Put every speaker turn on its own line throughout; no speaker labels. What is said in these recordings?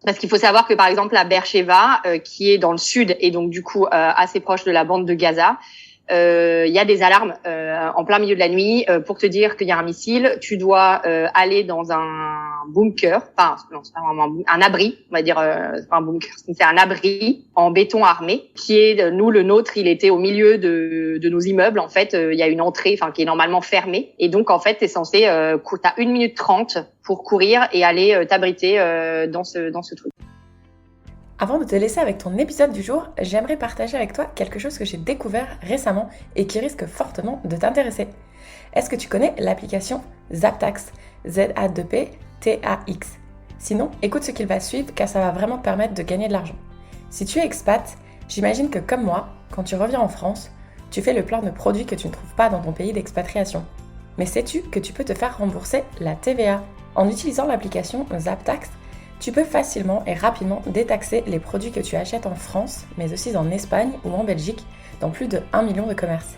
Parce qu'il faut savoir que, par exemple, à Beersheva, qui est dans le sud et donc du coup assez proche de la bande de Gaza, il y a des alarmes en plein milieu de la nuit pour te dire qu'il y a un missile. Tu dois aller dans un bunker, enfin non, c'est pas vraiment un abri, on va dire, c'est pas un bunker, c'est un abri en béton armé qui est nous le nôtre. Il était au milieu de nos immeubles. En fait, il y a une entrée, enfin qui est normalement fermée, et donc en fait t'es censé t'as 1 minute 30 pour courir et aller t'abriter dans ce truc.
Avant de te laisser avec ton épisode du jour, j'aimerais partager avec toi quelque chose que j'ai découvert récemment et qui risque fortement de t'intéresser. Est-ce que tu connais l'application Zaptax? Z-A-2-P-T-A-X. Sinon, écoute ce qu'il va suivre car ça va vraiment te permettre de gagner de l'argent. Si tu es expat, j'imagine que comme moi, quand tu reviens en France, tu fais le plein de produits que tu ne trouves pas dans ton pays d'expatriation. Mais sais-tu que tu peux te faire rembourser la TVA? En utilisant l'application Zaptax, tu peux facilement et rapidement détaxer les produits que tu achètes en France, mais aussi en Espagne ou en Belgique, dans plus de 1 million de commerces.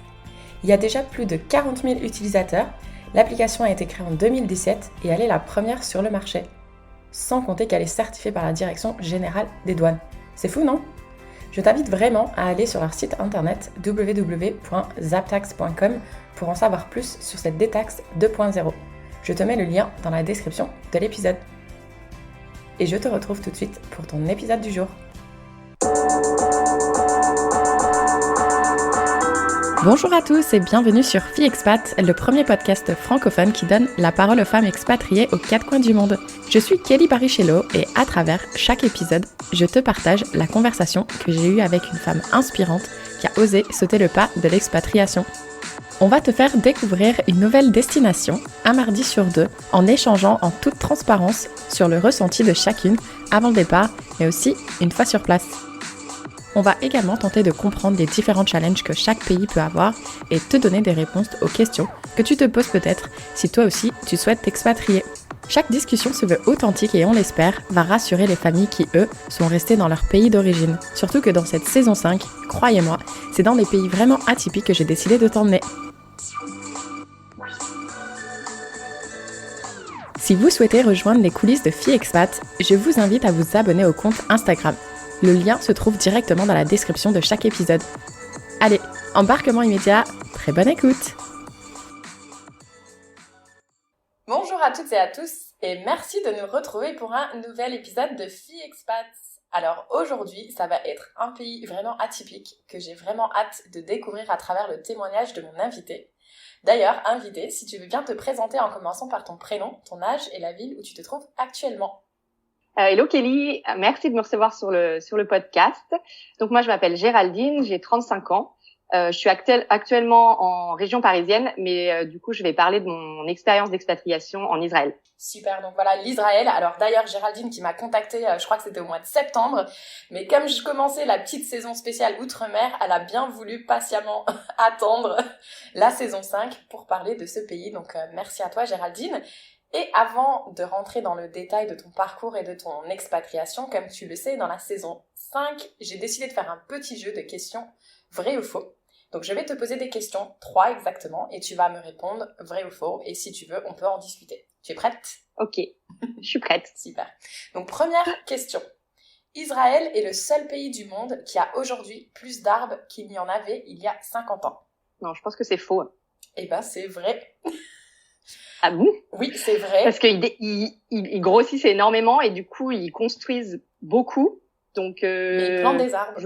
Il y a déjà plus de 40 000 utilisateurs, l'application a été créée en 2017 et elle est la première sur le marché. Sans compter qu'elle est certifiée par la Direction Générale des Douanes. C'est fou, non? Je t'invite vraiment à aller sur leur site internet www.zaptax.com pour en savoir plus sur cette détaxe 2.0. Je te mets le lien dans la description de l'épisode. Et je te retrouve tout de suite pour ton épisode du jour. Bonjour à tous et bienvenue sur Fille Expat, le premier podcast francophone qui donne la parole aux femmes expatriées aux 4 coins du monde. Je suis Kelly Barichello et à travers chaque épisode, je te partage la conversation que j'ai eue avec une femme inspirante qui a osé sauter le pas de l'expatriation. On va te faire découvrir une nouvelle destination, un mardi sur 2, en échangeant en toute transparence sur le ressenti de chacune avant le départ, mais aussi une fois sur place. On va également tenter de comprendre les différents challenges que chaque pays peut avoir et te donner des réponses aux questions que tu te poses peut-être si toi aussi tu souhaites t'expatrier. Chaque discussion se veut authentique et on l'espère, va rassurer les familles qui, eux, sont restées dans leur pays d'origine. Surtout que dans cette saison 5, croyez-moi, c'est dans des pays vraiment atypiques que j'ai décidé de t'emmener. Si vous souhaitez rejoindre les coulisses de Fille Expat, je vous invite à vous abonner au compte Instagram. Le lien se trouve directement dans la description de chaque épisode. Allez, embarquement immédiat, très bonne écoute! Bonjour à toutes et à tous et merci de nous retrouver pour un nouvel épisode de Fille Expat. Alors aujourd'hui, ça va être un pays vraiment atypique que j'ai vraiment hâte de découvrir à travers le témoignage de mon invité. D'ailleurs, invité, si tu veux bien te présenter en commençant par ton prénom, ton âge et la ville où tu te trouves actuellement.
Hello Kelly, merci de me recevoir sur le podcast. Donc moi je m'appelle Géraldine, j'ai 35 ans. Je suis actuellement en région parisienne, mais du coup je vais parler de mon expérience d'expatriation en Israël.
Super, donc voilà l'Israël. Alors d'ailleurs Géraldine qui m'a contactée, je crois que c'était au mois de septembre, mais comme je commençais la petite saison spéciale Outre-mer, elle a bien voulu patiemment attendre la saison 5 pour parler de ce pays. Donc merci à toi Géraldine. Et avant de rentrer dans le détail de ton parcours et de ton expatriation, comme tu le sais, dans la saison 5, j'ai décidé de faire un petit jeu de questions vrai ou faux. Donc je vais te poser des questions, 3 exactement, et tu vas me répondre vrai ou faux, et si tu veux, on peut en discuter. Tu es prête?
Ok, je suis prête.
Super. Donc première question. Israël est le seul pays du monde qui a aujourd'hui plus d'arbres qu'il n'y en avait il y a 50 ans.
Non, je pense que c'est faux.
Eh ben c'est vrai.
Ah bon?
Oui, c'est vrai.
Parce qu'ils grossissent énormément et du coup, ils construisent beaucoup. Donc,
mais ils plantent des arbres.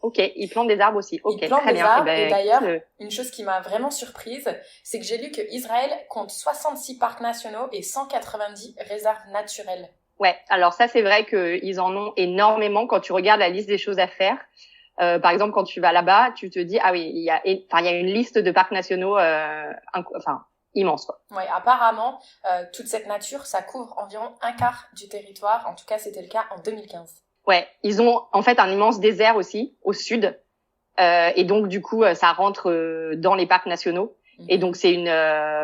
Ok, ils plantent des arbres aussi. Ok,
ils plantent
très
des
bien.
arbres et d'ailleurs, une chose qui m'a vraiment surprise, c'est que j'ai lu que Israël compte 66 parcs nationaux et 190 réserves naturelles.
Ouais, alors ça, c'est vrai qu'ils en ont énormément quand tu regardes la liste des choses à faire. Par exemple, quand tu vas là-bas, tu te dis, ah oui, il y a une liste de parcs nationaux, immense, quoi.
Ouais, apparemment, toute cette nature, ça couvre environ un quart du territoire. En tout cas, c'était le cas en 2015.
Ouais, ils ont en fait un immense désert aussi au sud, et donc du coup, ça rentre dans les parcs nationaux. Et donc c'est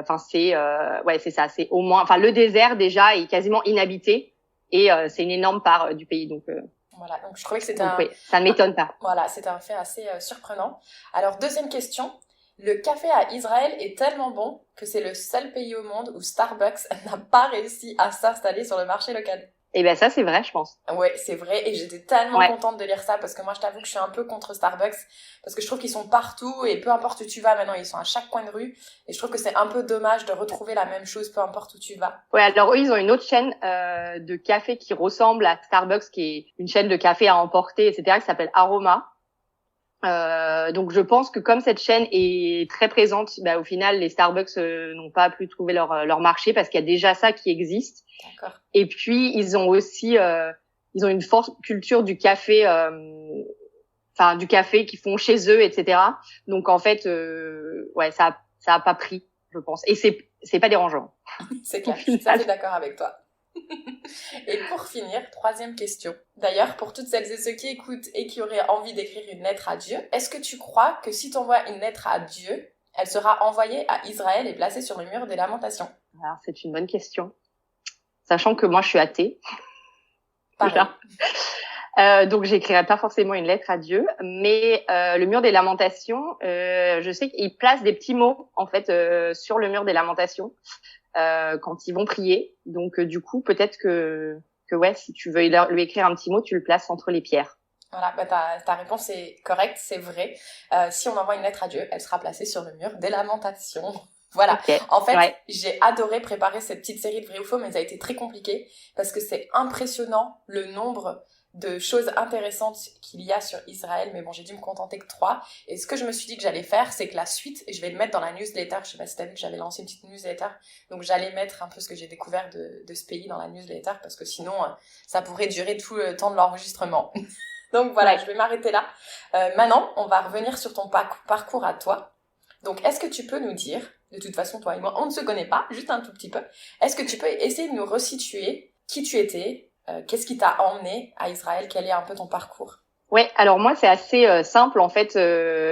c'est ça, c'est au moins, le désert déjà est quasiment inhabité et c'est une énorme part du pays. Donc
voilà, donc je trouvais que c'était
ça ne m'étonne pas.
Voilà, c'était un fait assez surprenant. Alors deuxième question. Le café à Israël est tellement bon que c'est le seul pays au monde où Starbucks n'a pas réussi à s'installer sur le marché local.
Et ben ça, c'est vrai, je pense.
Ouais, c'est vrai, et j'étais tellement contente de lire ça, parce que moi, je t'avoue que je suis un peu contre Starbucks, parce que je trouve qu'ils sont partout, et peu importe où tu vas, maintenant, ils sont à chaque coin de rue, et je trouve que c'est un peu dommage de retrouver la même chose, peu importe où tu vas.
Ouais, alors eux, ils ont une autre chaîne de café qui ressemble à Starbucks, qui est une chaîne de café à emporter, etc., qui s'appelle Aroma. Donc je pense que comme cette chaîne est très présente, au final, les Starbucks n'ont pas pu trouver leur marché, parce qu'il y a déjà ça qui existe.
D'accord.
Et puis ils ont aussi ils ont une forte culture du café, du café qu'ils font chez eux, etc. Donc en fait, ça a pas pris, je pense. Et c'est pas dérangeant.
C'est clair, je suis tout à fait d'accord avec toi. Et pour finir, troisième question. D'ailleurs, pour toutes celles et ceux qui écoutent et qui auraient envie d'écrire une lettre à Dieu, est-ce que tu crois que si tu envoies une lettre à Dieu, elle sera envoyée à Israël et placée sur le mur des Lamentations?
Alors, c'est une bonne question. Sachant que moi, je suis athée. Donc, j'écrirai pas forcément une lettre à Dieu, mais le mur des Lamentations, je sais qu'ils placent des petits mots en fait sur le mur des Lamentations quand ils vont prier. Donc, du coup, peut-être que ouais, si tu veux lui écrire un petit mot, tu le places entre les pierres.
Voilà, ta réponse est correcte, c'est vrai. Si on envoie une lettre à Dieu, elle sera placée sur le mur des Lamentations. Voilà. Okay. En fait, j'ai adoré préparer cette petite série de vrai ou faux, mais ça a été très compliqué parce que c'est impressionnant le nombre de choses intéressantes qu'il y a sur Israël. Mais bon, j'ai dû me contenter que 3. Et ce que je me suis dit que j'allais faire, c'est que la suite, je vais le mettre dans la newsletter. Je sais pas si t'as vu que j'avais lancé une petite newsletter. Donc, j'allais mettre un peu ce que j'ai découvert de ce pays dans la newsletter parce que sinon, ça pourrait durer tout le temps de l'enregistrement. Donc voilà, je vais m'arrêter là. Maintenant, on va revenir sur ton parcours à toi. Donc, est-ce que tu peux nous dire, de toute façon, toi et moi, on ne se connaît pas, juste un tout petit peu, est-ce que tu peux essayer de nous resituer qui tu étais, qu'est-ce qui t'a emmené à Israël, quel est un peu ton parcours?
Ouais, alors moi, c'est assez simple, en fait.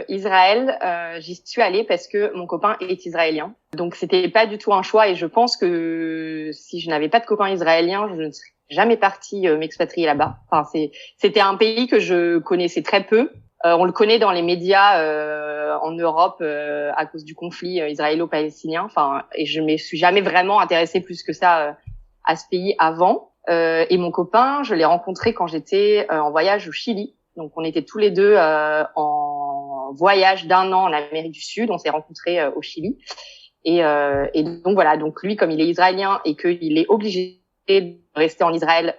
Israël, j'y suis allée parce que mon copain est israélien. Donc, c'était pas du tout un choix et je pense que si je n'avais pas de copain israélien, je ne serais jamais partie m'expatrier là-bas. Enfin, c'était un pays que je connaissais très peu. On le connaît dans les médias en Europe à cause du conflit israélo-palestinien. Enfin, et je me suis jamais vraiment intéressée plus que ça à ce pays avant. Et mon copain, je l'ai rencontré quand j'étais en voyage au Chili. Donc, on était tous les deux en voyage d'1 an en Amérique du Sud. On s'est rencontrés au Chili. Et donc voilà. Donc lui, comme il est israélien et qu'il est obligé de rester en Israël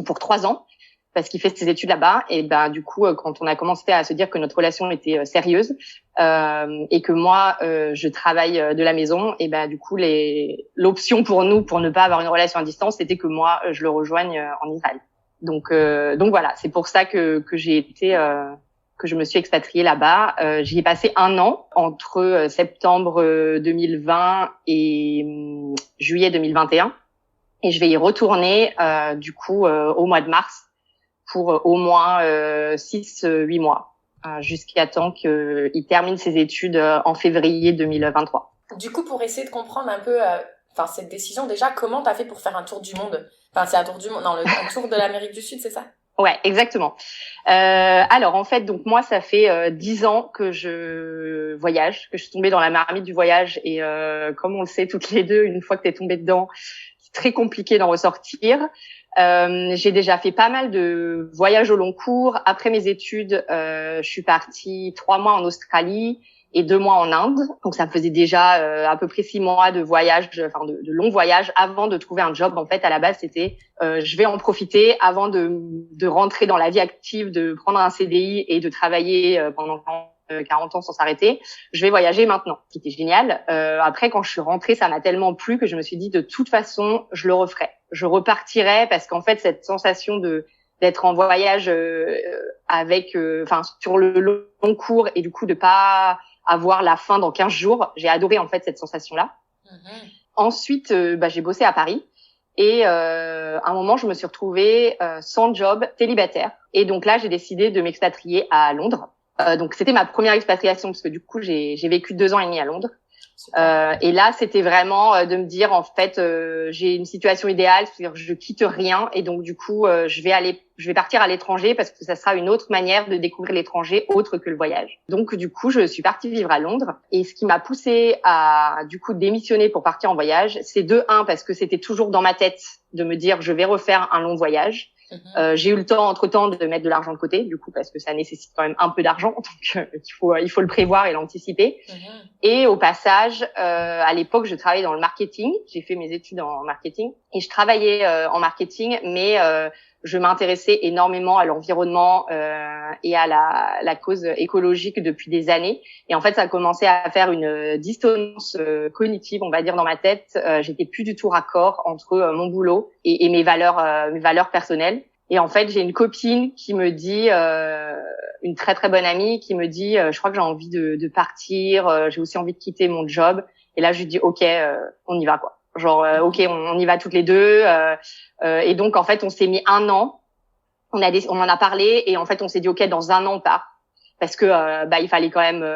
pour 3 ans. Parce qu'il fait ses études là-bas, et du coup, quand on a commencé à se dire que notre relation était sérieuse et que moi je travaille de la maison, et du coup l'option pour nous pour ne pas avoir une relation à distance, c'était que moi je le rejoigne en Israël. Donc voilà, c'est pour ça que j'ai été que je me suis expatriée là-bas. J'y ai passé 1 an entre septembre 2020 et juillet 2021, et je vais y retourner du coup au mois de mars. Pour au moins 6-8 mois, jusqu'à temps qu'il termine ses études en février 2023.
Du coup, pour essayer de comprendre un peu cette décision, déjà, comment t'as fait pour faire un tour du monde? Enfin, c'est un tour du monde, non, un tour de l'Amérique du Sud, c'est ça?
Ouais, exactement. Alors, en fait, donc moi, ça fait 10 ans que je voyage, que je suis tombée dans la marmite du voyage. Et comme on le sait toutes les deux, une fois que t'es tombée dedans, c'est très compliqué d'en ressortir. J'ai déjà fait pas mal de voyages au long cours. Après mes études, je suis partie 3 mois en Australie et 2 mois en Inde. Donc ça me faisait déjà à peu près 6 mois de voyage, de longs voyages avant de trouver un job. En fait, à la base, c'était je vais en profiter avant de rentrer dans la vie active, de prendre un CDI et de travailler pendant 40 ans sans s'arrêter. Je vais voyager maintenant, ce qui était génial. Après, quand je suis rentrée, ça m'a tellement plu que je me suis dit de toute façon, je le referai. Je repartirai parce qu'en fait, cette sensation d'être en voyage avec, sur le long cours et du coup de pas avoir la fin dans 15 jours, j'ai adoré en fait cette sensation-là. Mm-hmm. Ensuite, j'ai bossé à Paris et à un moment, je me suis retrouvée sans job, célibataire. Et donc là, j'ai décidé de m'expatrier à Londres. Donc c'était ma première expatriation parce que du coup, j'ai vécu 2 ans et demi à Londres. Et là, c'était vraiment de me dire, en fait, j'ai une situation idéale, c'est-à-dire je quitte rien et donc du coup, je vais partir à l'étranger parce que ça sera une autre manière de découvrir l'étranger autre que le voyage. Donc du coup, je suis partie vivre à Londres et ce qui m'a poussée à du coup démissionner pour partir en voyage, c'est de un parce que c'était toujours dans ma tête de me dire je vais refaire un long voyage. J'ai eu le temps entre-temps de mettre de l'argent de côté, du coup, parce que ça nécessite quand même un peu d'argent, donc il faut le prévoir et l'anticiper. Et au passage, à l'époque, je travaillais dans le marketing. J'ai fait mes études en marketing et je travaillais en marketing, mais je m'intéressais énormément à l'environnement et à la cause écologique depuis des années. Et en fait, ça a commencé à faire une dissonance cognitive, on va dire, dans ma tête. J'étais plus du tout raccord entre mon boulot et mes valeurs personnelles. Et en fait, j'ai une copine qui me dit, une très très bonne amie, qui me dit, je crois que j'ai envie de partir. J'ai aussi envie de quitter mon job. Et là, je lui dis, ok, on y va quoi. Genre, ok, on y va toutes les deux. Et donc, en fait, on s'est mis un an. On en a parlé et en fait, on s'est dit, ok, dans un an, on part. Parce que il fallait quand même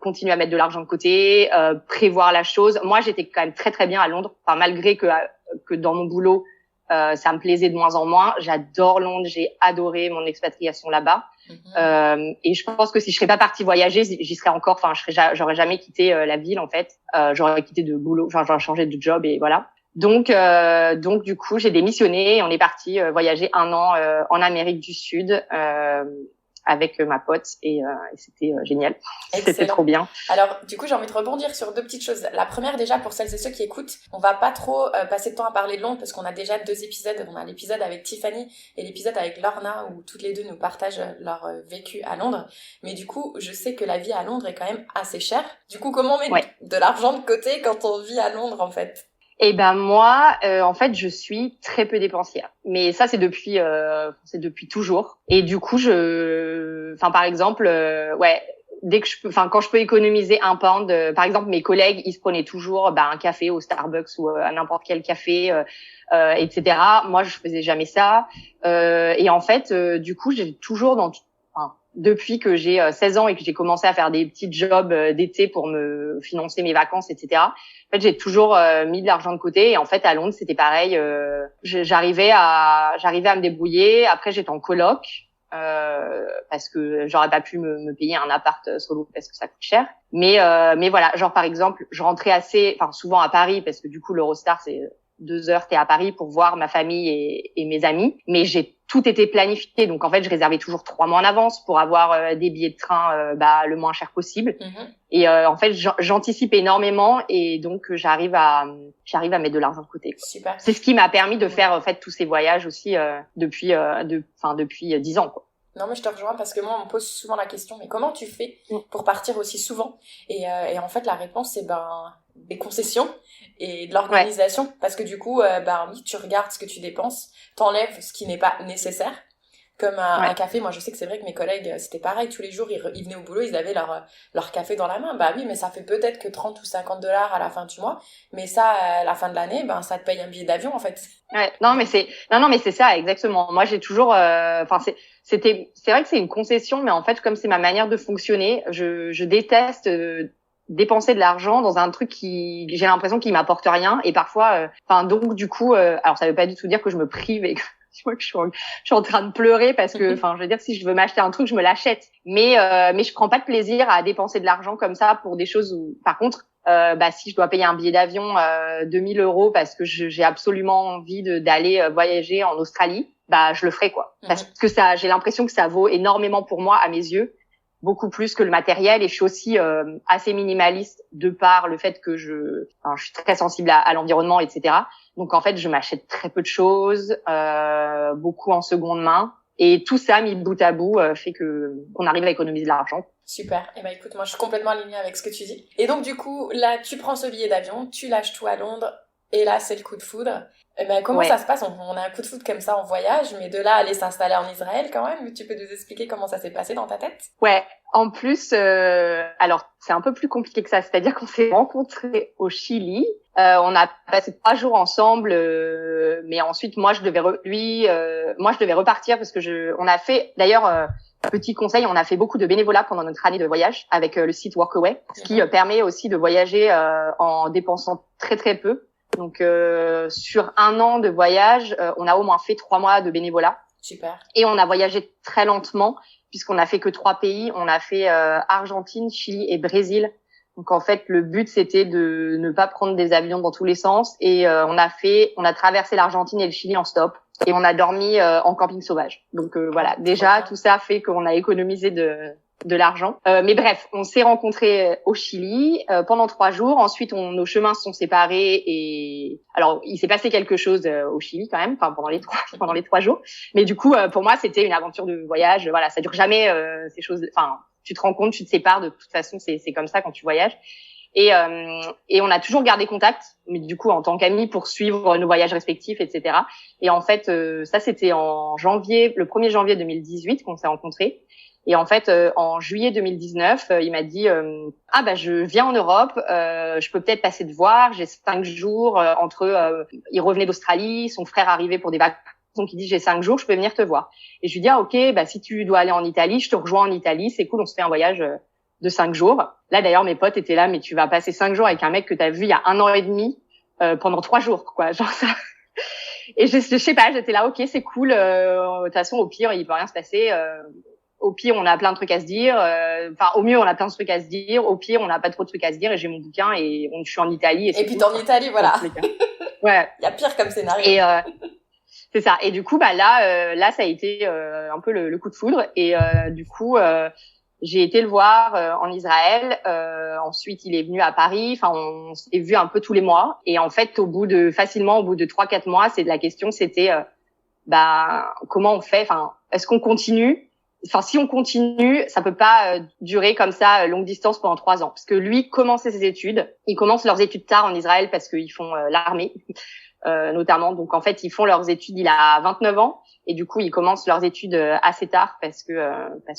continuer à mettre de l'argent de côté, prévoir la chose. Moi, j'étais quand même très très bien à Londres. Enfin, malgré que dans mon boulot, ça me plaisait de moins en moins. J'adore Londres, j'ai adoré mon expatriation là-bas. Et je pense que si je serais pas partie voyager, j'y serais encore. Enfin, j'aurais jamais quitté la ville en fait. J'aurais quitté de boulot. Enfin, j'aurais changé de job et voilà. Donc du coup, j'ai démissionné et on est parti voyager un an en Amérique du Sud avec ma pote et c'était génial.
Excellent.
C'était trop bien.
Alors, du coup, j'ai envie de rebondir sur deux petites choses. La première, déjà, pour celles et ceux qui écoutent, on va pas trop passer de temps à parler de Londres parce qu'on a déjà 2 épisodes. On a l'épisode avec Tiffany et l'épisode avec Lorna où toutes les deux nous partagent leur vécu à Londres. Mais du coup, je sais que la vie à Londres est quand même assez chère. Du coup, comment on met de l'argent de côté quand on vit à Londres, en fait ?
Eh ben moi, en fait, je suis très peu dépensière. Mais ça, c'est depuis toujours. Et du coup, par exemple, quand je peux économiser un pound, par exemple, mes collègues, ils se prenaient toujours un café au Starbucks ou à n'importe quel café, etc. Moi, je faisais jamais ça. Et en fait, du coup, j'ai toujours depuis que j'ai 16 ans et que j'ai commencé à faire des petits jobs d'été pour me financer mes vacances, etc. En fait, j'ai toujours mis de l'argent de côté. Et en fait, à Londres, c'était pareil. J'arrivais à me débrouiller. Après, j'étais en coloc parce que j'aurais pas pu me payer un appart solo parce que ça coûte cher. Mais voilà, genre par exemple, je rentrais souvent à Paris parce que du coup, l'Eurostar, c'est 2 heures, t'es à Paris pour voir ma famille et mes amis. Mais j'ai tout été planifié. Donc, en fait, je réservais toujours 3 mois en avance pour avoir des billets de train le moins cher possible. Et en fait, j'anticipe énormément et donc j'arrive à mettre de l'argent de côté, quoi.
Super.
C'est ce qui m'a permis de faire en fait tous ces voyages aussi depuis 10 ans, quoi.
Non, mais je te rejoins parce que moi, on me pose souvent la question, mais comment tu fais pour partir aussi souvent ? Et en fait, la réponse, c'est des concessions et de l'organisation. Parce que du coup, oui, tu regardes ce que tu dépenses, t'enlèves ce qui n'est pas nécessaire. Comme un café, moi je sais que c'est vrai que mes collègues, c'était pareil, tous les jours ils venaient au boulot, ils avaient leur café dans la main. Bah oui, mais ça fait peut-être que 30 ou 50 dollars à la fin du mois, mais ça, à la fin de l'année, ça te paye un billet d'avion en fait.
Ouais, non mais c'est ça exactement. Moi j'ai toujours, c'est vrai que c'est une concession, mais en fait comme c'est ma manière de fonctionner, je déteste dépenser de l'argent dans un truc qui j'ai l'impression qu'il m'apporte rien et parfois, donc du coup, alors ça veut pas du tout dire que je me prive et que je suis en train de pleurer parce que, je veux dire, si je veux m'acheter un truc, je me l'achète. Mais je prends pas de plaisir à dépenser de l'argent comme ça pour des choses où, par contre, si je dois payer un billet d'avion 2 000 € parce que j'ai absolument envie d'aller voyager en Australie, je le ferai, quoi. Parce que j'ai l'impression que ça vaut énormément pour moi à mes yeux, beaucoup plus que le matériel. Et je suis aussi assez minimaliste de par le fait que je suis très sensible à l'environnement, etc. Donc en fait, je m'achète très peu de choses, beaucoup en seconde main, et tout ça mis bout à bout fait qu'on arrive à économiser de l'argent.
Super. Et écoute, moi je suis complètement alignée avec ce que tu dis. Et donc du coup, là, tu prends ce billet d'avion, tu lâches tout à Londres, et là c'est le coup de foudre. Eh ben, comment
Ouais.
ça se passe? On a un coup de foudre comme ça en voyage, mais de là à aller s'installer en Israël quand même, tu peux nous expliquer comment ça s'est passé dans ta tête?
Ouais. En plus, alors c'est un peu plus compliqué que ça. C'est-à-dire qu'on s'est rencontrés au Chili. On a passé 3 jours ensemble, mais ensuite moi je devais repartir parce que on a fait d'ailleurs. Petit conseil, on a fait beaucoup de bénévolat pendant notre année de voyage avec le site Workaway, ce qui permet aussi de voyager en dépensant très très peu. Donc sur 1 an de voyage, on a au moins fait 3 mois de bénévolat.
Super.
Et on a voyagé très lentement puisqu'on a fait que 3 pays. On a fait Argentine, Chili et Brésil. Donc en fait, le but c'était de ne pas prendre des avions dans tous les sens et on a traversé l'Argentine et le Chili en stop et on a dormi en camping sauvage. Donc voilà, déjà tout ça fait qu'on a économisé de l'argent. Mais bref, on s'est rencontrés au Chili pendant 3 jours. Ensuite, nos chemins se sont séparés et alors il s'est passé quelque chose au Chili quand même, enfin pendant les 3 jours. Mais du coup, pour moi, c'était une aventure de voyage. Voilà, ça dure jamais ces choses. Enfin, tu te rends compte, tu te sépares. De toute façon, c'est comme ça quand tu voyages. Et on a toujours gardé contact, mais du coup en tant qu'amis pour suivre nos voyages respectifs, etc. Et en fait, ça c'était en janvier, le 1er janvier 2018 qu'on s'est rencontrés. Et en fait, en juillet 2019, il m'a dit je viens en Europe, je peux peut-être passer te voir. J'ai 5 jours il revenait d'Australie, son frère arrivait pour des vacances, donc il dit j'ai 5 jours, je peux venir te voir. Et je lui dis ok, si tu dois aller en Italie, je te rejoins en Italie, c'est cool, on se fait un voyage de 5 jours. Là d'ailleurs mes potes étaient là, mais tu vas passer 5 jours avec un mec que t'as vu il y a 1 an et demi pendant 3 jours, quoi, genre ça. Et je sais pas, j'étais là ok, c'est cool. De toute façon au pire il peut rien se passer. Au pire, on a plein de trucs à se dire. Au mieux, on a plein de trucs à se dire. Au pire, on n'a pas trop de trucs à se dire. Et j'ai mon bouquin et je suis en Italie.
Et puis t'es en Italie, voilà.
Ouais.
Il y a pire comme scénario.
Et c'est ça. Et du coup, là, ça a été un peu le coup de foudre. Et du coup, j'ai été le voir en Israël. Ensuite, il est venu à Paris. Enfin, on s'est vu un peu tous les mois. Et en fait, au bout de 3-4 mois, c'était comment on fait? Enfin, est-ce qu'on continue? Enfin, si on continue, ça peut pas durer comme ça longue distance pendant 3 ans, parce que lui commençait ses études. Ils commencent leurs études tard en Israël parce qu'ils font l'armée, notamment. Donc en fait, ils font leurs études. Il a 29 ans et du coup, ils commencent leurs études assez tard parce que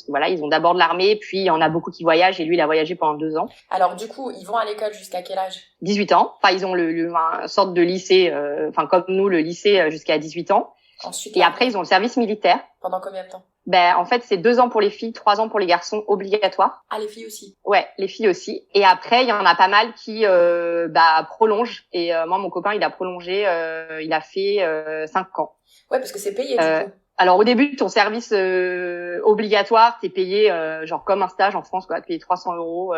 voilà, ils ont d'abord de l'armée, puis il y en a beaucoup qui voyagent et lui, il a voyagé pendant 2 ans.
Alors du coup, ils vont à l'école jusqu'à quel âge?
18 ans. Enfin, ils ont une sorte de lycée, comme nous, le lycée jusqu'à 18 ans.
Ensuite,
et après, ils ont le service militaire.
Pendant combien de temps?
En fait, c'est 2 ans pour les filles, 3 ans pour les garçons, obligatoire.
Ah, les filles aussi?
Ouais, les filles aussi. Et après, il y en a pas mal qui prolongent. Et moi, mon copain, il a prolongé, il a fait 5 ans.
Ouais, parce que c'est payé du coup.
Alors au début, ton service obligatoire, t'es payé genre comme un stage en France, quoi, t'es payé 300 €.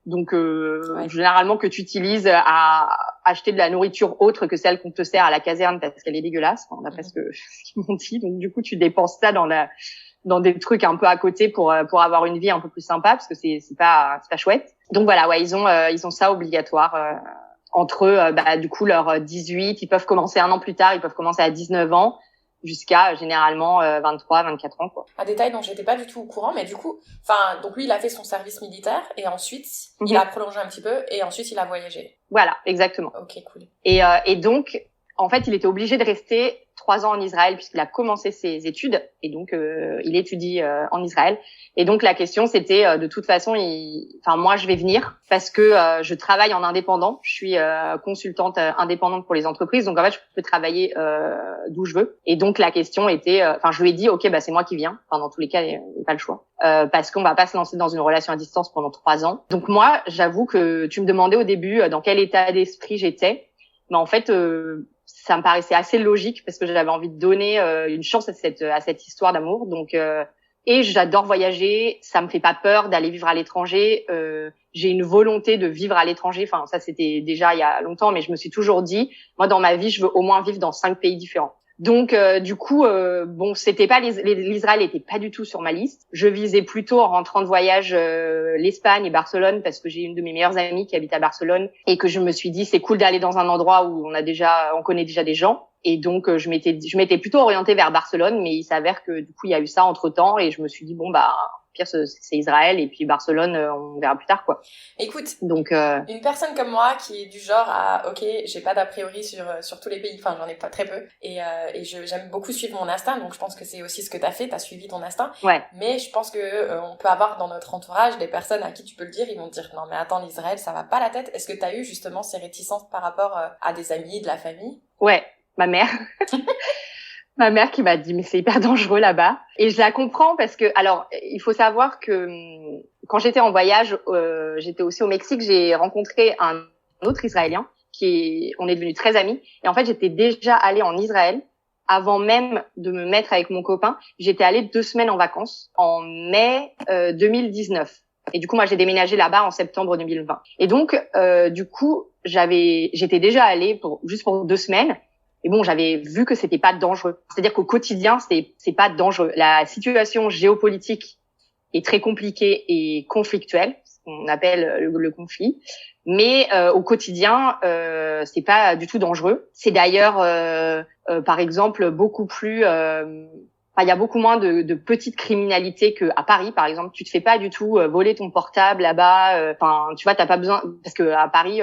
Donc généralement que tu utilises à acheter de la nourriture autre que celle qu'on te sert à la caserne parce qu'elle est dégueulasse, d'après ce qu'ils m'ont dit. Donc du coup, tu dépenses ça dans des trucs un peu à côté pour avoir une vie un peu plus sympa parce que c'est pas chouette. Donc voilà, ouais, ils ont ça obligatoire. Entre eux, du coup, leurs 18, ils peuvent commencer 1 an plus tard, ils peuvent commencer à 19 ans. Jusqu'à généralement 23-24 ans, quoi.
Un détail dont j'étais pas du tout au courant, mais du coup, donc lui il a fait son service militaire et ensuite il a prolongé un petit peu et ensuite il a voyagé.
Voilà, exactement.
Ok, cool.
Et donc en fait il était obligé de rester 3 ans en Israël puisqu'il a commencé ses études et donc il étudie en Israël. Et donc la question c'était de toute façon, moi je vais venir parce que je travaille en indépendant. Je suis consultante indépendante pour les entreprises, donc en fait je peux travailler d'où je veux. Et donc la question était, je lui ai dit ok c'est moi qui viens. Enfin dans tous les cas il n'y a pas le choix parce qu'on va pas se lancer dans une relation à distance pendant 3 ans. Donc moi j'avoue que tu me demandais au début dans quel état d'esprit j'étais, mais en fait ça me paraissait assez logique parce que j'avais envie de donner une chance à cette histoire d'amour. Donc et j'adore voyager, ça me fait pas peur d'aller vivre à l'étranger. J'ai une volonté de vivre à l'étranger. Enfin, ça c'était déjà il y a longtemps, mais je me suis toujours dit, moi dans ma vie, je veux au moins vivre dans 5 pays différents. Donc du coup, c'était pas l'Israël était pas du tout sur ma liste. Je visais plutôt en rentrant de voyage l'Espagne et Barcelone parce que j'ai une de mes meilleures amies qui habite à Barcelone et que je me suis dit c'est cool d'aller dans un endroit où on connaît déjà des gens. Et donc je m'étais plutôt orientée vers Barcelone, mais il s'avère que du coup il y a eu ça entre-temps et je me suis dit pire, c'est Israël et puis Barcelone, on verra plus tard, quoi.
Écoute,
donc
une personne comme moi qui est du genre à ok, j'ai pas d'a priori sur tous les pays, enfin j'en ai pas très peu, et j'aime beaucoup suivre mon instinct, donc je pense que c'est aussi ce que t'as fait, t'as suivi ton instinct.
Ouais.
Mais je pense que on peut avoir dans notre entourage des personnes à qui tu peux le dire, ils vont te dire non mais attends, l'Israël ça va pas la tête. Est-ce que t'as eu justement ces réticences par rapport à des amis, de la famille?
Ouais, ma mère. Ma mère qui m'a dit mais c'est hyper dangereux là-bas, et je la comprends parce que alors il faut savoir que quand j'étais en voyage, j'étais aussi au Mexique, j'ai rencontré un autre Israélien on est devenus très amis, et en fait j'étais déjà allée en Israël avant même de me mettre avec mon copain. J'étais allée 2 semaines en vacances en mai 2019, et du coup moi j'ai déménagé là-bas en septembre 2020, et donc du coup j'étais déjà allée juste pour 2 semaines. Et bon, j'avais vu que c'était pas dangereux. C'est-à-dire qu'au quotidien, c'est pas dangereux. La situation géopolitique est très compliquée et conflictuelle, ce qu'on appelle le conflit. Mais au quotidien, c'est pas du tout dangereux. C'est d'ailleurs, par exemple, beaucoup plus. Il y a beaucoup moins de petites criminalités que à Paris, par exemple. Tu te fais pas du tout voler ton portable là-bas. Enfin, tu vois, t'as pas besoin, parce que à Paris,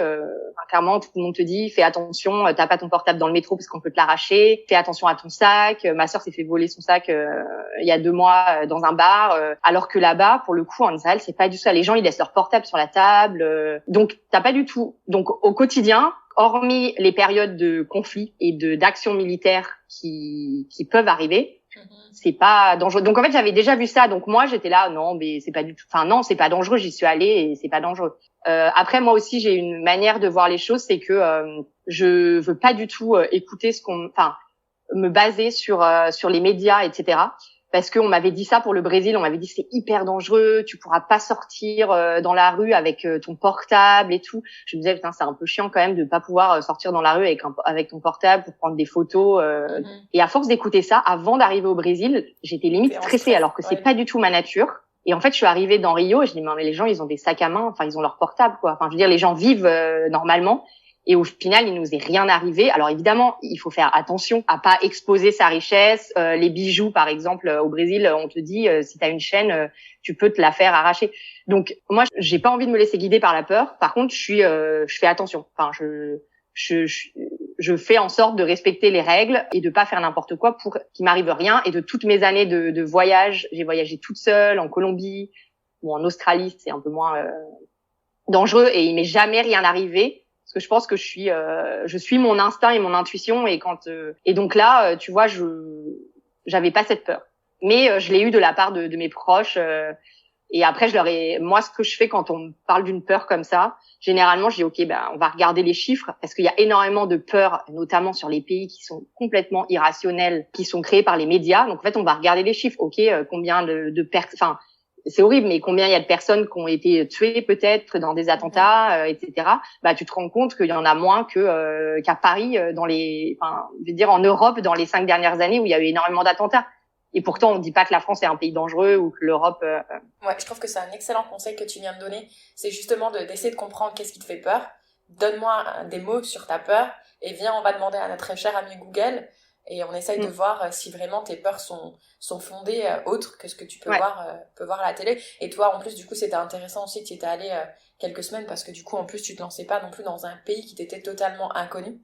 clairement, tout le monde te dit fais attention, t'as pas ton portable dans le métro parce qu'on peut te l'arracher. Fais attention à ton sac. Ma sœur s'est fait voler son sac il y a 2 mois dans un bar, alors que là-bas, pour le coup, en Israël, c'est pas du tout ça. Les gens ils laissent leur portable sur la table, donc t'as pas du tout. Donc au quotidien, hormis les périodes de conflit et d'actions militaires qui peuvent arriver, c'est pas dangereux. Donc en fait, j'avais déjà vu ça. Donc moi, j'étais là, non, mais c'est pas du tout. Enfin non, c'est pas dangereux. J'y suis allée et c'est pas dangereux. Après, moi aussi, j'ai une manière de voir les choses, c'est que je veux pas du tout écouter me baser sur les médias, etc. Parce qu'on m'avait dit ça pour le Brésil, on m'avait dit c'est hyper dangereux, tu pourras pas sortir dans la rue avec ton portable et tout. Je me disais putain, c'est un peu chiant quand même de pas pouvoir sortir dans la rue avec ton portable pour prendre des photos. Et à force d'écouter ça, avant d'arriver au Brésil, j'étais limite stressée, alors que c'est pas du tout ma nature. Et en fait, je suis arrivée dans Rio et je dis mais les gens, ils ont des sacs à main, enfin ils ont leur portable quoi. Enfin je veux dire, les gens vivent normalement. Et au final, il nous est rien arrivé. Alors évidemment, il faut faire attention à pas exposer sa richesse. Les bijoux, par exemple, au Brésil, on te dit si tu as une chaîne, tu peux te la faire arracher. Donc moi, j'ai pas envie de me laisser guider par la peur. Par contre, je fais attention. Enfin, je fais en sorte de respecter les règles et de pas faire n'importe quoi pour qu'il m'arrive rien. Et de toutes mes années de voyage, j'ai voyagé toute seule en Colombie, en Australie, c'est un peu moins dangereux, et il m'est jamais rien arrivé. Parce que je pense que je suis mon instinct et mon intuition, et donc là, tu vois, j'avais pas cette peur, mais je l'ai eu de la part de mes proches, et après moi, ce que je fais quand on me parle d'une peur comme ça, généralement je dis ok, on va regarder les chiffres, parce qu'il y a énormément de peurs, notamment sur les pays qui sont complètement irrationnels, qui sont créés par les médias. Donc en fait, on va regarder les chiffres, ok, combien de personnes, c'est horrible, mais combien il y a de personnes qui ont été tuées peut-être dans des attentats, etc. Tu te rends compte qu'il y en a moins qu'à Paris je veux dire en Europe dans les 5 dernières années où il y a eu énormément d'attentats. Et pourtant, on ne dit pas que la France est un pays dangereux ou que l'Europe.
Ouais, je trouve que c'est un excellent conseil que tu viens de donner. C'est justement d'essayer de comprendre qu'est-ce qui te fait peur. Donne-moi des mots sur ta peur et viens, on va demander à notre très cher ami Google. Et on essaye de voir si vraiment tes peurs sont fondées autres que ce que tu peux voir à la télé. Et toi, en plus, du coup, c'était intéressant aussi que tu étais allé quelques semaines, parce que du coup, en plus, tu te lançais pas non plus dans un pays qui t'était totalement inconnu.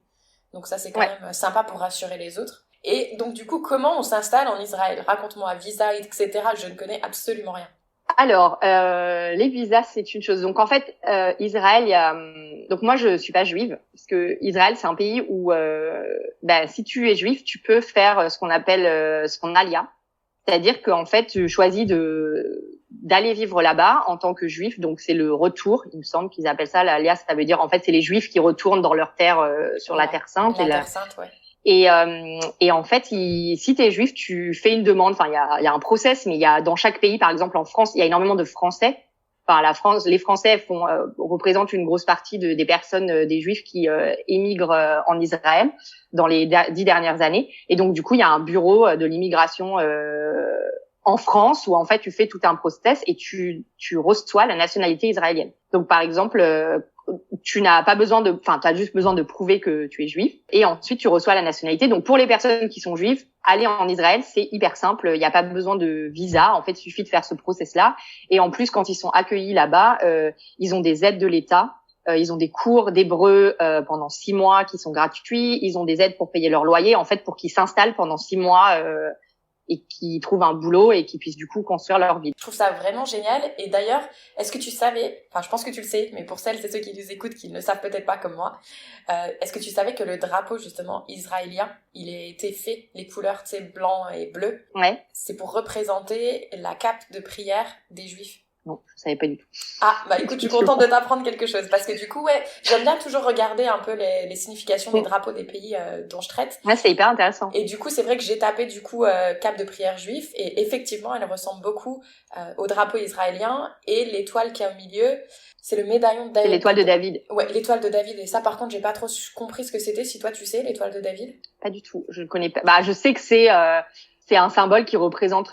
Donc ça, c'est quand même sympa pour rassurer les autres. Et donc, du coup, comment on s'installe en Israël? Raconte-moi, visa, etc. Je ne connais absolument rien.
Alors, les visas, c'est une chose. Donc, en fait, Israël, donc moi, je suis pas juive, parce que Israël, c'est un pays où, si tu es juif, tu peux faire ce qu'on appelle son alia. C'est-à-dire qu'en fait, tu choisis d'aller vivre là-bas en tant que juif. Donc, c'est le retour. Il me semble qu'ils appellent ça l'alia. Ça veut dire, en fait, c'est les juifs qui retournent dans leur terre, sur la Terre Sainte.
Terre Sainte, ouais.
Et en fait, si t'es juif, tu fais une demande. Enfin, il y a un process, mais il y a dans chaque pays, par exemple en France, il y a énormément de Français. Enfin, les Français représentent une grosse partie des personnes, des Juifs qui émigrent en Israël dans les 10 dernières années. Et donc, du coup, il y a un bureau de l'immigration en France où en fait tu fais tout un process et tu reçois la nationalité israélienne. Donc, par exemple, tu n'as pas besoin t'as juste besoin de prouver que tu es juif. Et ensuite, tu reçois la nationalité. Donc, pour les personnes qui sont juives, aller en Israël, c'est hyper simple. Il n'y a pas besoin de visa. En fait, il suffit de faire ce process-là. Et en plus, quand ils sont accueillis là-bas, ils ont des aides de l'État. Ils ont des cours d'hébreu pendant 6 mois qui sont gratuits. Ils ont des aides pour payer leur loyer, en fait, pour qu'ils s'installent pendant 6 mois et qu'ils trouvent un boulot et qu'ils puissent du coup construire leur vie.
Je trouve ça vraiment génial. Et d'ailleurs, est-ce que tu savais, enfin je pense que tu le sais, mais pour celles et ceux qui nous écoutent qui ne le savent peut-être pas comme moi, est-ce que tu savais que le drapeau justement israélien, il a été fait, les couleurs, tu sais, blanc et bleu,
ouais,
c'est pour représenter la cape de prière des Juifs?
Non, je savais pas du tout.
Ah, bah écoute, je suis contente de t'apprendre quelque chose, parce que du coup, ouais, j'aime bien toujours regarder un peu les significations des drapeaux des pays dont je traite.
Ouais, c'est hyper intéressant.
Et du coup, c'est vrai que j'ai tapé du coup cape de prière juif, et effectivement, elle ressemble beaucoup au drapeau israélien, et l'étoile qui est au milieu, c'est le médaillon de David.
C'est l'étoile de David.
Ouais, l'étoile de David, et ça par contre, j'ai pas trop compris ce que c'était. Si toi tu sais, l'étoile de David?
Pas du tout, je ne connais pas. Bah, je sais que c'est un symbole qui représente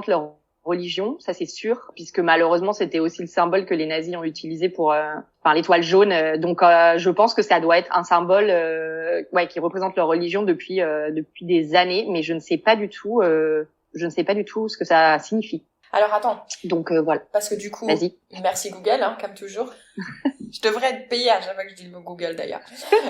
leur religion, ça c'est sûr, puisque malheureusement c'était aussi le symbole que les nazis ont utilisé pour l'étoile jaune. Donc je pense que ça doit être un symbole qui représente leur religion depuis des années, mais je ne sais pas du tout ce que ça signifie.
Alors attends.
Donc voilà.
Parce que du coup,
vas-y.
Merci Google, hein, comme toujours. Je devrais être payée à chaque fois que je dis le mot Google d'ailleurs.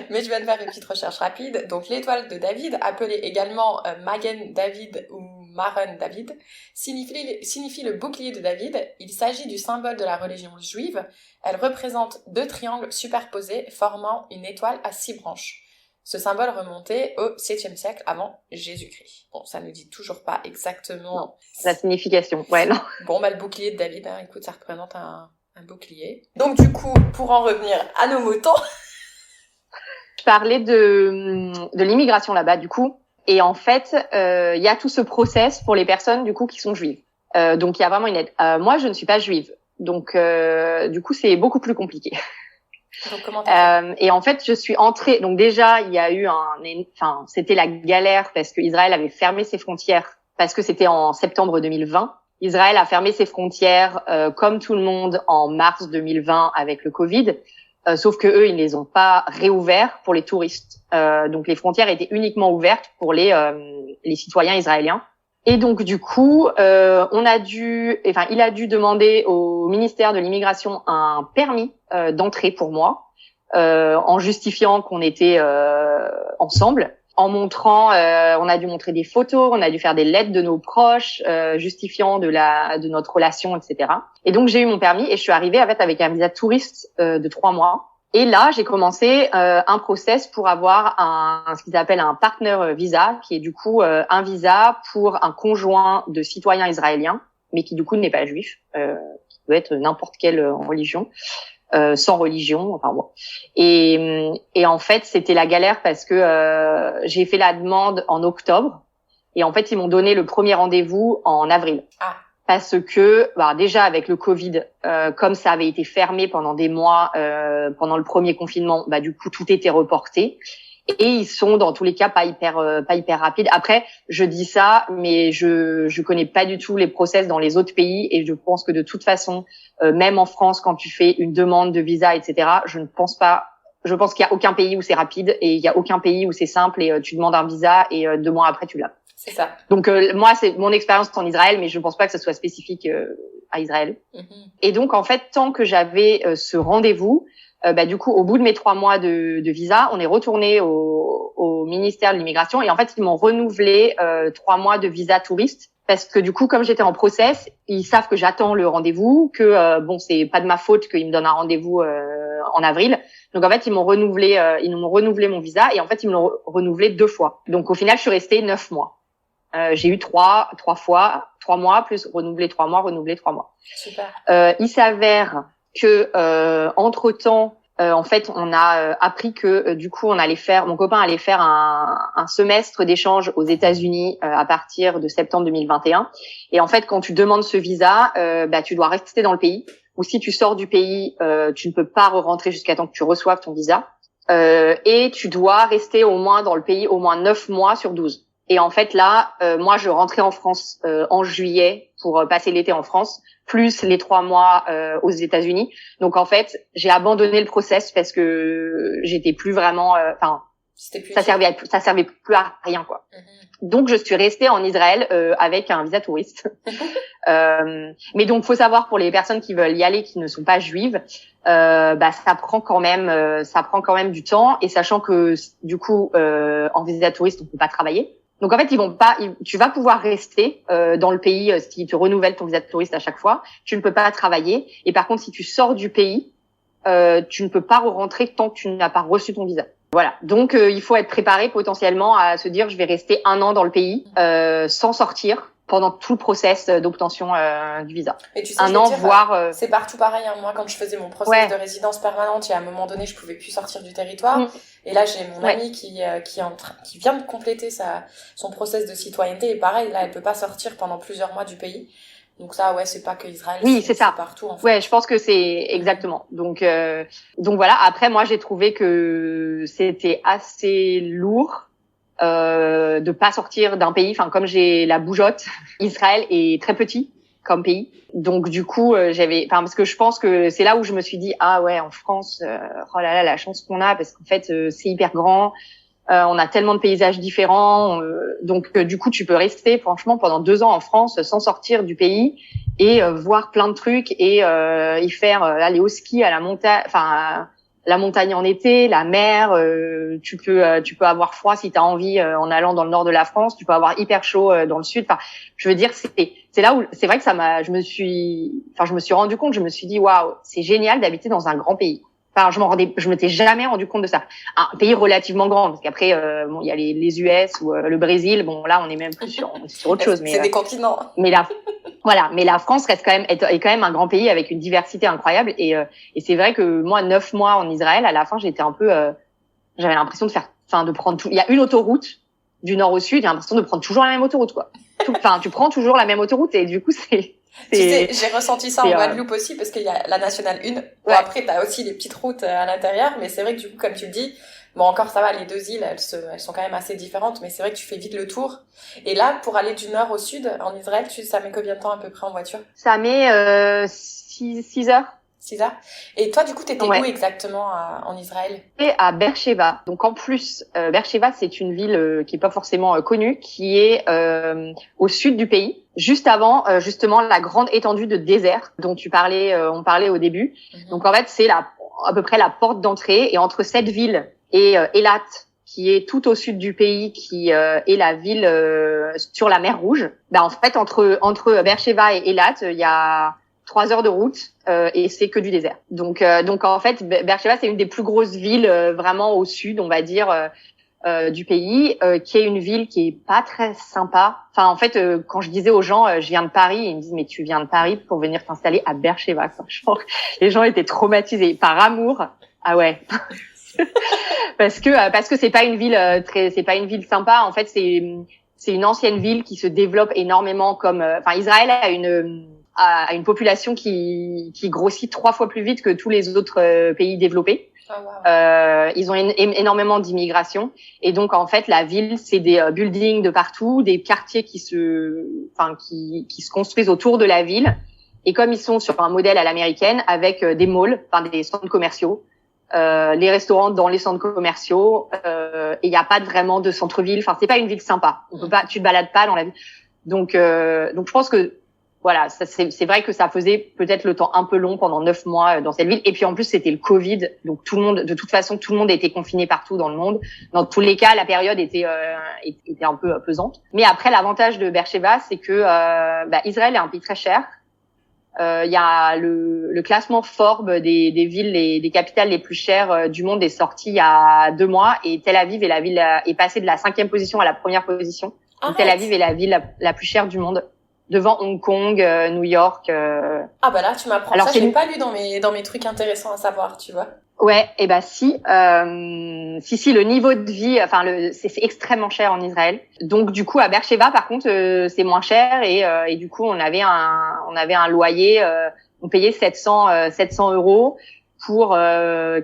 Mais je viens de faire une petite recherche rapide. Donc l'étoile de David, appelée également Magen David ou Maren David, signifie le bouclier de David. Il s'agit du symbole de la religion juive. Elle représente 2 triangles superposés formant une étoile à 6 branches. Ce symbole remontait au 7e siècle avant Jésus-Christ. Bon, ça nous dit toujours pas exactement...
Non, la signification, ouais, non.
Bon, bah le bouclier de David, hein, écoute, ça représente un bouclier. Donc du coup, pour en revenir à nos moutons...
Je parlais de l'immigration là-bas, du coup. Et en fait, il y a tout ce process pour les personnes, du coup, qui sont juives. Donc, il y a vraiment une aide. Moi, je ne suis pas juive. Donc, du coup, c'est beaucoup plus compliqué.
Donc, comment t'as fait ?
Et en fait, je suis entrée. Donc déjà, il y a eu c'était la galère parce que Israël avait fermé ses frontières parce que c'était en septembre 2020. Israël a fermé ses frontières comme tout le monde en mars 2020 avec le Covid. Sauf que eux, ils les ont pas réouverts pour les touristes. Donc les frontières étaient uniquement ouvertes pour les citoyens israéliens. Et donc du coup, il a dû demander au ministère de l'immigration un permis d'entrée pour moi, en justifiant qu'on était ensemble, en montrant, on a dû montrer des photos, on a dû faire des lettres de nos proches, justifiant de notre relation, etc. Et donc j'ai eu mon permis et je suis arrivée avec un visa de touriste de 3 mois. Et là, j'ai commencé un process pour avoir ce qu'ils appellent un partner visa, qui est du coup un visa pour un conjoint de citoyen israélien, mais qui du coup n'est pas juif, qui peut être n'importe quelle religion, sans religion, enfin bon. Et en fait, c'était la galère parce que j'ai fait la demande en octobre et en fait, ils m'ont donné le premier rendez-vous en avril.
Ah.
Parce que déjà avec le Covid, comme ça avait été fermé pendant des mois pendant le premier confinement, du coup tout était reporté et ils sont dans tous les cas pas hyper rapides. Après, je dis ça, mais je connais pas du tout les process dans les autres pays et je pense que de toute façon, même en France, quand tu fais une demande de visa, etc., je pense qu'il y a aucun pays où c'est rapide et il y a aucun pays où c'est simple et tu demandes un visa et 2 mois après tu l'as.
C'est ça.
Donc moi, c'est mon expérience en Israël, mais je ne pense pas que ce soit spécifique à Israël. Mm-hmm. Et donc en fait, tant que j'avais ce rendez-vous, du coup, au bout de mes 3 mois de visa, on est retourné au ministère de l'immigration et en fait, ils m'ont renouvelé 3 mois de visa touriste parce que du coup, comme j'étais en process, ils savent que j'attends le rendez-vous, que c'est pas de ma faute qu'ils me donnent un rendez-vous en avril. Donc en fait, ils m'ont renouvelé mon visa et en fait, ils me l'ont renouvelé 2 fois. Donc au final, je suis restée 9 mois. J'ai eu 3 mois plus renouvelé 3 mois, renouvelé 3 mois.
Super.
Il s'avère que entre-temps, en fait, on a appris que du coup, mon copain allait faire un semestre d'échange aux États-Unis à partir de septembre 2021. Et en fait, quand tu demandes ce visa, tu dois rester dans le pays. Ou si tu sors du pays, tu ne peux pas rentrer jusqu'à temps que tu reçoives ton visa. Et tu dois rester au moins dans le pays au moins 9 mois sur 12. Et en fait là, moi je rentrais en France en juillet pour passer l'été en France, plus les 3 mois aux États-Unis. Donc en fait, j'ai abandonné le process parce que j'étais plus vraiment, ça servait plus à rien quoi. Donc je suis restée en Israël avec un visa touriste. Mais donc faut savoir pour les personnes qui veulent y aller qui ne sont pas juives, ça prend quand même du temps, et sachant que du coup en visa touriste on peut pas travailler. Donc en fait tu vas pouvoir rester dans le pays si tu renouvelles ton visa de touriste à chaque fois. Tu ne peux pas travailler, et par contre si tu sors du pays, tu ne peux pas rentrer tant que tu n'as pas reçu ton visa. Voilà, donc il faut être préparé potentiellement à se dire je vais rester 1 an dans le pays sans sortir pendant tout le process d'obtention du visa.
Et tu sais,
1 an, voire...
c'est partout pareil. Hein. Moi, quand je faisais mon process de résidence permanente, et à un moment donné, je pouvais plus sortir du territoire. Et là, j'ai mon amie qui vient de compléter son process de citoyenneté. Et pareil, là, elle peut pas sortir pendant plusieurs mois du pays. Donc ça, c'est pas que Israël.
Oui, c'est ça.
Partout, en fait.
Ouais, je pense que c'est exactement. Donc voilà. Après, moi, j'ai trouvé que c'était assez lourd de pas sortir d'un pays. Enfin, comme j'ai la bougeotte, Israël est très petit comme pays. Donc du coup, parce que je pense que c'est là où je me suis dit ah ouais, en France, oh là là, la chance qu'on a, parce qu'en fait, c'est hyper grand. On a tellement de paysages différents, donc du coup tu peux rester franchement pendant 2 ans en France sans sortir du pays et voir plein de trucs et y faire aller au ski, à la montagne, la montagne en été, la mer. Tu peux avoir froid si t'as envie en allant dans le nord de la France. Tu peux avoir hyper chaud dans le sud. Enfin, je veux dire, c'est là où c'est vrai que je me suis rendu compte. Je me suis dit waouh, c'est génial d'habiter dans un grand pays. Enfin, je m'étais jamais rendu compte de ça. Un pays relativement grand, parce qu'après, il y a les US ou le Brésil. Bon, là, on est même plus sur autre chose.
C'est des continents.
Mais la France est quand même un grand pays avec une diversité incroyable. Et c'est vrai que moi, 9 mois en Israël, à la fin, j'étais un peu, j'avais l'impression de prendre tout. Il y a une autoroute du nord au sud, j'ai l'impression de prendre toujours la même autoroute, quoi. Tu prends toujours la même autoroute, et du coup,
tu sais, j'ai ressenti ça en Guadeloupe aussi, parce qu'il y a la nationale 1. Bon, après, t'as aussi les petites routes à l'intérieur, mais c'est vrai que du coup, comme tu le dis, bon, encore ça va, les 2 îles, elles sont quand même assez différentes, mais c'est vrai que tu fais vite le tour. Et là, pour aller du nord au sud, en Israël, ça met combien de temps à peu près en voiture?
Ça met 6 heures.
6 heures. Et toi, du coup, t'étais où exactement en Israël?
Et à Beersheba. Donc en plus, Beersheba, c'est une ville qui est pas forcément connue, qui est au sud du pays, juste avant justement la grande étendue de désert dont on parlait au début. Donc en fait, c'est à peu près la porte d'entrée, et entre cette ville et Eilat, qui est tout au sud du pays, qui est la ville sur la mer Rouge. En fait, entre Beersheba et Eilat, il y a 3 heures de route et c'est que du désert. Donc en fait, Beersheba, c'est une des plus grosses villes vraiment au sud, on va dire, du pays, qui est une ville qui est pas très sympa. Enfin, en fait, quand je disais aux gens, je viens de Paris, ils me disent mais tu viens de Paris pour venir t'installer à Beersheba. Genre, les gens étaient traumatisés par amour. Ah ouais. parce que c'est pas une ville sympa. En fait, c'est une ancienne ville qui se développe énormément Israël a une population qui grossit 3 fois plus vite que tous les autres pays développés.
Oh, wow.
Ils ont énormément d'immigration, et donc en fait la ville, c'est des buildings de partout, des quartiers qui se construisent autour de la ville, et comme ils sont sur un modèle à l'américaine avec des malls, des centres commerciaux, les restaurants dans les centres commerciaux, et il y a pas vraiment de centre-ville. Enfin, c'est pas une ville sympa. Tu te balades pas dans la ville. Donc je pense que voilà, c'est vrai que ça faisait peut-être le temps un peu long pendant 9 mois dans cette ville. Et puis en plus, c'était le Covid, donc de toute façon, tout le monde était confiné partout dans le monde. Dans tous les cas, la période était un peu pesante. Mais après, l'avantage de Beersheba, c'est que Israël est un pays très cher. Il y a le classement Forbes des villes, des capitales les plus chères du monde est sorti il y a 2 mois, et Tel Aviv est passée de la 5e position à la 1re position. Donc, Tel Aviv est la ville la plus chère du monde, devant Hong Kong, New York.
Ah bah là, tu m'apprends. Alors, ça, je l'ai pas lu dans mes trucs intéressants à savoir, tu vois.
Ouais, et si, le niveau de vie, c'est extrêmement cher en Israël. Donc du coup à Beersheba, par contre, c'est moins cher, et du coup on avait un loyer, on payait 700 € pour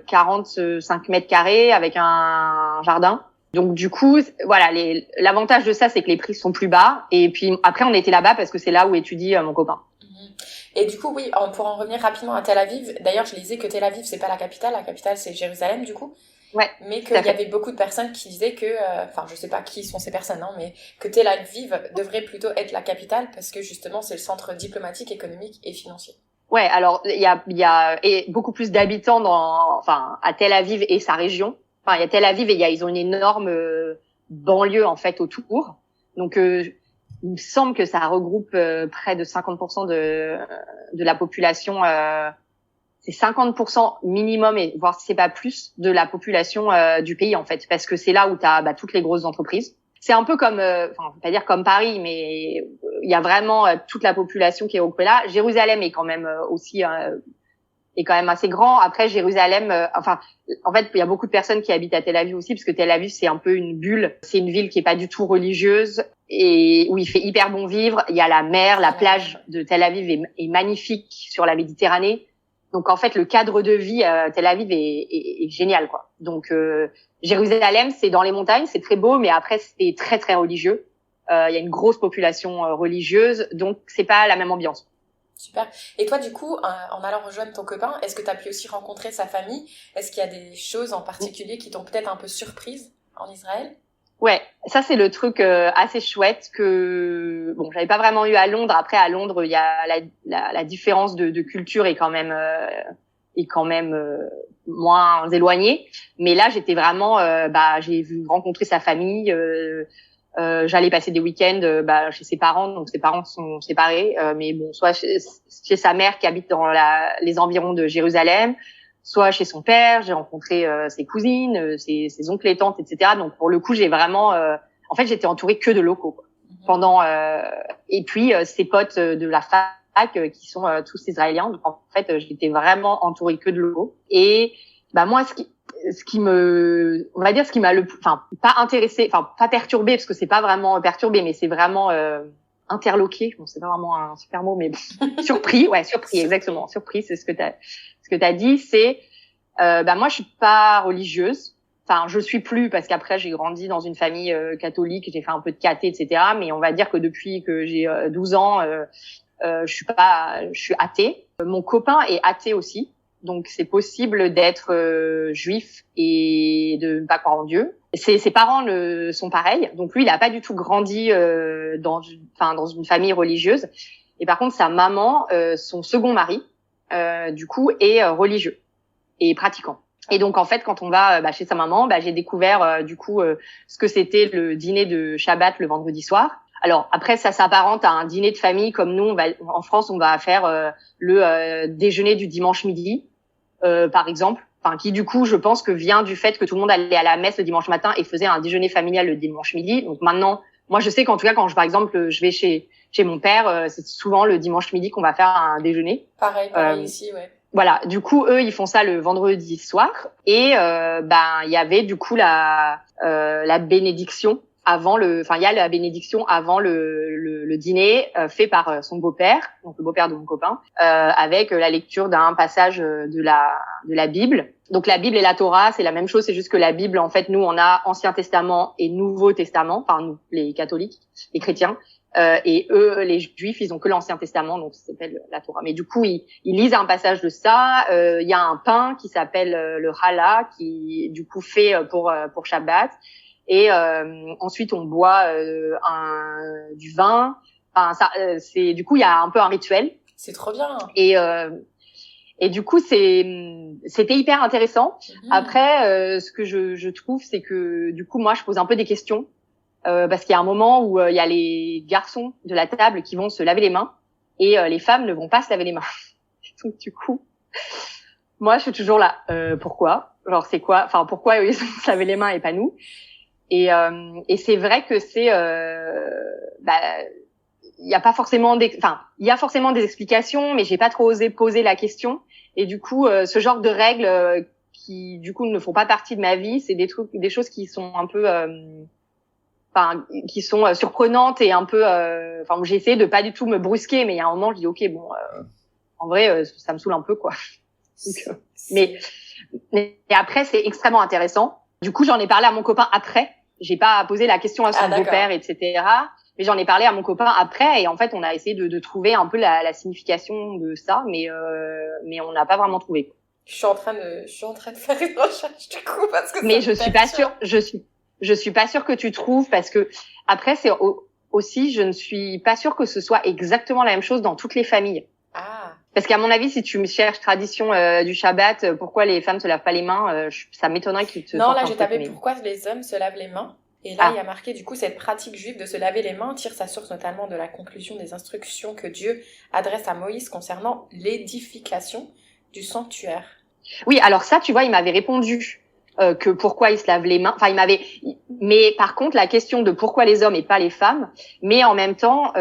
45 mètres carrés avec un jardin. Donc du coup, voilà, l'avantage de ça, c'est que les prix sont plus bas. Et puis après, on était là-bas parce que c'est là où étudie mon copain.
Et du coup, oui, pour en revenir rapidement à Tel Aviv, d'ailleurs, je lisais que Tel Aviv, c'est pas la capitale c'est Jérusalem, du coup.
Ouais.
Mais qu'il y avait beaucoup de personnes qui disaient que, je sais pas qui sont ces personnes, hein, mais que Tel Aviv devrait plutôt être la capitale parce que justement, c'est le centre diplomatique, économique et financier.
Ouais, alors il y a beaucoup plus d'habitants à Tel Aviv et sa région. Enfin, il y a Tel Aviv et ils ont une énorme banlieue en fait autour. Donc il me semble que ça regroupe près de 50% de la population. C'est 50% minimum, et voire si c'est pas plus, de la population du pays en fait, parce que c'est là où t'as toutes les grosses entreprises. C'est un peu comme, je vais pas dire comme Paris, mais il y a vraiment toute la population qui est occupée là. Jérusalem est quand même aussi est quand même assez grand. Après Jérusalem, en fait, il y a beaucoup de personnes qui habitent à Tel Aviv aussi, parce que Tel Aviv c'est un peu une bulle. C'est une ville qui est pas du tout religieuse et où il fait hyper bon vivre. Il y a la mer, la plage de Tel Aviv est magnifique sur la Méditerranée. Donc en fait, le cadre de vie à Tel Aviv est génial, quoi. Donc Jérusalem, c'est dans les montagnes, c'est très beau, mais après c'est très très religieux. Il y a une grosse population religieuse, donc c'est pas la même ambiance.
Super. Et toi, du coup, en allant rejoindre ton copain, est-ce que tu as pu aussi rencontrer sa famille? Est-ce qu'il y a des choses en particulier qui t'ont peut-être un peu surprise en Israël?
Ouais, ça c'est le truc assez chouette que j'avais pas vraiment eu à Londres. Après à Londres, il y a la différence de culture est quand même moins éloignée. Mais là, j'étais vraiment j'ai rencontré sa famille. J'allais passer des week-ends chez ses parents, donc ses parents sont séparés, mais bon, soit chez sa mère qui habite dans les environs de Jérusalem, soit chez son père. J'ai rencontré ses cousines, ses oncles et tantes, etc. Donc pour le coup, j'ai vraiment, en fait, j'étais entourée que de locaux quoi. Pendant et puis ses potes de la fac qui sont tous israéliens. Donc en fait, j'étais vraiment entourée que de locaux. Et moi, ce qui m'a pas intéressé, pas perturbé, parce que c'est pas vraiment perturbé, mais c'est vraiment interloqué. Bon, c'est pas vraiment un super mot, mais surpris, exactement. Surpris, c'est ce que t'as dit. C'est moi, je suis pas religieuse. Enfin, je suis plus parce qu'après j'ai grandi dans une famille catholique, j'ai fait un peu de caté, etc. Mais on va dire que depuis que j'ai 12 ans, je suis athée. Mon copain est athée aussi. Donc c'est possible d'être juif et de ne pas croire en Dieu. Ses parents sont pareils. Donc lui, il a pas du tout grandi dans une famille religieuse. Et par contre, sa maman, son second mari, du coup, est religieux et pratiquant. Et donc en fait, quand on va chez sa maman, j'ai découvert ce que c'était le dîner de Shabbat le vendredi soir. Alors après, ça s'apparente à un dîner de famille comme nous. En France, on va faire le déjeuner du dimanche midi, par exemple. Qui du coup, je pense que vient du fait que tout le monde allait à la messe le dimanche matin et faisait un déjeuner familial le dimanche midi. Donc maintenant, moi, je sais qu'en tout cas, quand par exemple, je vais chez mon père, c'est souvent le dimanche midi qu'on va faire un déjeuner.
Pareil ici, ouais.
Voilà, du coup, eux, ils font ça le vendredi soir. Et il y avait du coup la bénédiction avant il y a la bénédiction avant le dîner fait par son beau-père, donc le beau-père de mon copain, avec la lecture d'un passage de la Bible. Donc la Bible et la Torah, c'est la même chose, c'est juste que la Bible, en fait, nous, on a Ancien Testament et Nouveau Testament, enfin nous, les catholiques, les chrétiens, et eux, les juifs, ils ont que l'Ancien Testament, donc ça s'appelle la Torah. Mais du coup, ils lisent un passage de ça. Il y a un pain qui s'appelle le challah, qui du coup fait pour Shabbat. Et ensuite on boit du vin. C'est du coup il y a un peu un rituel.
C'est trop bien.
Et du coup c'était hyper intéressant. Après ce que je trouve, c'est que du coup moi je pose un peu des questions parce qu'il y a un moment où il y a les garçons de la table qui vont se laver les mains et les femmes ne vont pas se laver les mains. Donc du coup moi je suis toujours là. Pourquoi? Genre c'est quoi? Enfin pourquoi ils vont se laver les mains et pas nous? Et c'est vrai que c'est il y a pas forcément il y a forcément des explications, mais j'ai pas trop osé poser la question. Et du coup ce genre de règles qui du coup ne font pas partie de ma vie, c'est des choses qui sont un peu qui sont surprenantes et un peu où j'ai essayé de pas du tout me brusquer, mais il y a un moment je dis OK, en vrai ça me saoule un peu quoi. Donc, mais après c'est extrêmement intéressant. Du coup, j'en ai parlé à mon copain après. j'ai pas posé la question à son beau-père, etc. Mais j'en ai parlé à mon copain après, et en fait, on a essayé de trouver un peu la signification de ça, mais on n'a pas vraiment trouvé.
Je suis en train de faire une recherche du coup parce que.
Mais je suis pas sûre. Je suis pas sûre que tu trouves, parce que après c'est aussi, je ne suis pas sûre que ce soit exactement la même chose dans toutes les familles.
Ah.
Parce qu'à mon avis, si tu me cherches tradition du Shabbat, pourquoi les femmes se lavent pas les mains, ça m'étonnerait qu'ils te.
Non, là j'ai tapé pourquoi les hommes se lavent les mains. Et là, il y a marqué, du coup, cette pratique juive de se laver les mains tire sa source notamment de la conclusion des instructions que Dieu adresse à Moïse concernant l'édification du sanctuaire.
Oui, alors ça, tu vois, il m'avait répondu que pourquoi il se lave les mains. Enfin, mais par contre, la question de pourquoi les hommes et pas les femmes. Mais en même temps,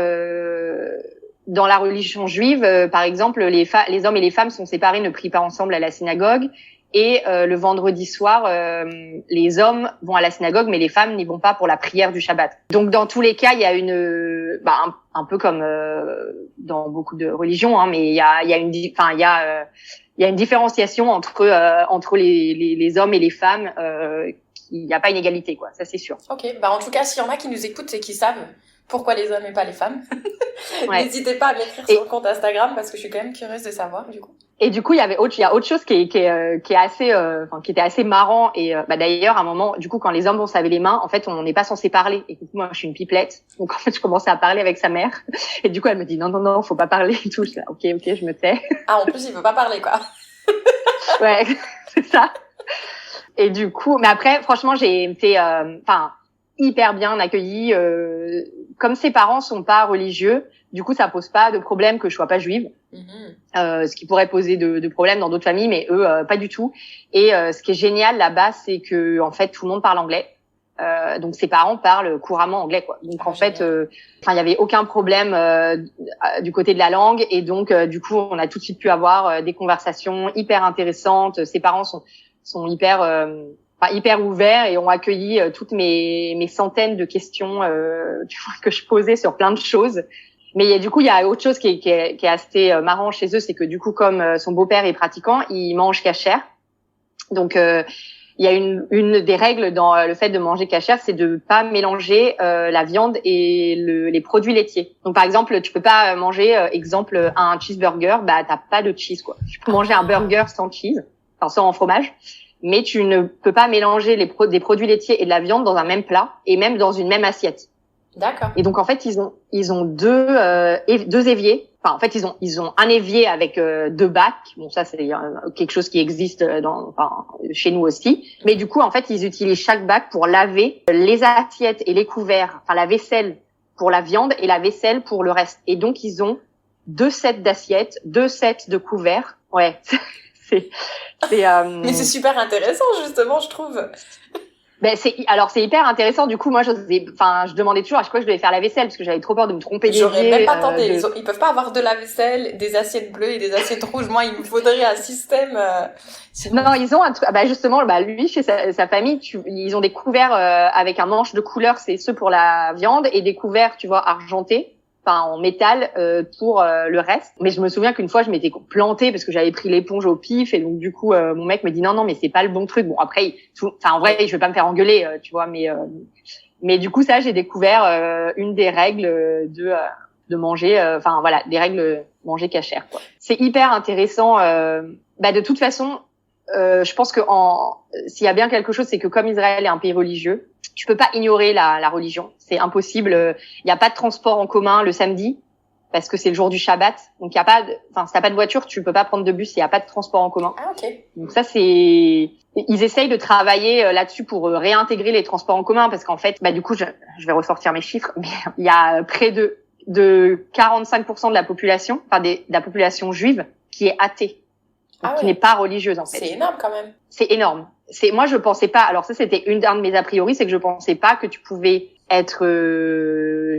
dans la religion juive, par exemple, les hommes et les femmes sont séparés, ne prient pas ensemble à la synagogue. Et le vendredi soir, les hommes vont à la synagogue, mais les femmes n'y vont pas pour la prière du Shabbat. Donc dans tous les cas, il y a un peu comme dans beaucoup de religions, hein, mais il y a une différenciation entre les hommes et les femmes. Il n'y a pas une égalité, quoi. Ça c'est sûr.
Ok. En tout cas, s'il y en a qui nous écoutent et qui savent pourquoi les hommes et pas les femmes, n'hésitez pas à m'écrire sur le compte Instagram parce que je suis quand même curieuse de savoir du coup.
Et du coup, il y a autre chose qui était assez marrant, et d'ailleurs à un moment, du coup, quand les hommes vont se laver les mains, en fait, on n'est pas censé parler. Et du coup, moi, je suis une pipelette, donc en fait, je commençais à parler avec sa mère, et du coup, elle me dit non, faut pas parler et tout. Je dis, ok, je me tais.
Ah, en plus, il veut pas parler, quoi.
Ouais, c'est ça. Et du coup, mais après, franchement, j'ai été, hyper bien accueillie. Comme ses parents sont pas religieux, du coup, ça pose pas de problème que je sois pas juive. Ce qui pourrait poser de problèmes dans d'autres familles, mais eux, pas du tout. Et ce qui est génial là-bas, c'est que en fait, tout le monde parle anglais. Donc ses parents parlent couramment anglais, quoi. Donc en fait, il y avait aucun problème du côté de la langue, et donc du coup, on a tout de suite pu avoir des conversations hyper intéressantes. Ses parents sont hyper ouverts et ont accueilli toutes mes centaines de questions que je posais sur plein de choses. Mais du coup, il y a autre chose qui est assez marrant chez eux, c'est que du coup, comme son beau-père est pratiquant, il mange kasher. Donc il y a une des règles dans le fait de manger kasher, c'est de pas mélanger la viande et les produits laitiers. Donc par exemple, tu peux pas manger exemple un cheeseburger, t'as pas de cheese, quoi. Tu peux manger un burger sans cheese, sans fromage, mais tu ne peux pas mélanger des produits laitiers et de la viande dans un même plat et même dans une même assiette.
D'accord.
Et donc en fait, ils ont deux éviers. Enfin, en fait, ils ont un évier avec deux bacs. Bon, ça c'est quelque chose qui existe chez nous aussi. Mais du coup, en fait, ils utilisent chaque bac pour laver les assiettes et les couverts, enfin la vaisselle pour la viande et la vaisselle pour le reste. Et donc ils ont 2 sets d'assiettes, 2 sets de couverts. Ouais.
Mais c'est super intéressant, justement, je trouve.
C'est hyper intéressant. Du coup, moi, je demandais toujours à chaque fois que je devais faire la vaisselle parce que j'avais trop peur de me tromper d'évier.
J'aurais même pas tenté. Ils peuvent pas avoir de la vaisselle, des assiettes bleues et des assiettes rouges. Moi, il me faudrait un système.
Non, ils ont un truc. Justement, lui, chez sa famille, ils ont des couverts avec un manche de couleur, c'est ceux pour la viande, et des couverts, tu vois, argentés, en métal pour le reste. Mais je me souviens qu'une fois je m'étais plantée parce que j'avais pris l'éponge au pif, et donc du coup mon mec me dit non mais c'est pas le bon truc. Bon après en vrai je vais pas me faire engueuler, tu vois, mais du coup ça j'ai découvert une des règles de manger des règles manger kasher, quoi. C'est hyper intéressant. De toute façon je pense que s'il y a bien quelque chose, c'est que comme Israël est un pays religieux, tu peux pas ignorer la religion. C'est impossible. Il y a pas de transport en commun le samedi parce que c'est le jour du Shabbat. Donc si t'as pas de voiture, tu peux pas prendre de bus. Il y a pas de transport en commun.
Ah, ok.
Donc ça ils essayent de travailler là-dessus pour réintégrer les transports en commun, parce qu'en fait, du coup, je vais ressortir mes chiffres, mais il y a près de 45% de la population, de la population juive qui est athée. Qui n'est pas religieuse, en fait.
C'est énorme, quand même.
C'est énorme. Moi, je pensais pas, alors ça, c'était un de mes a priori, c'est que je pensais pas que tu pouvais être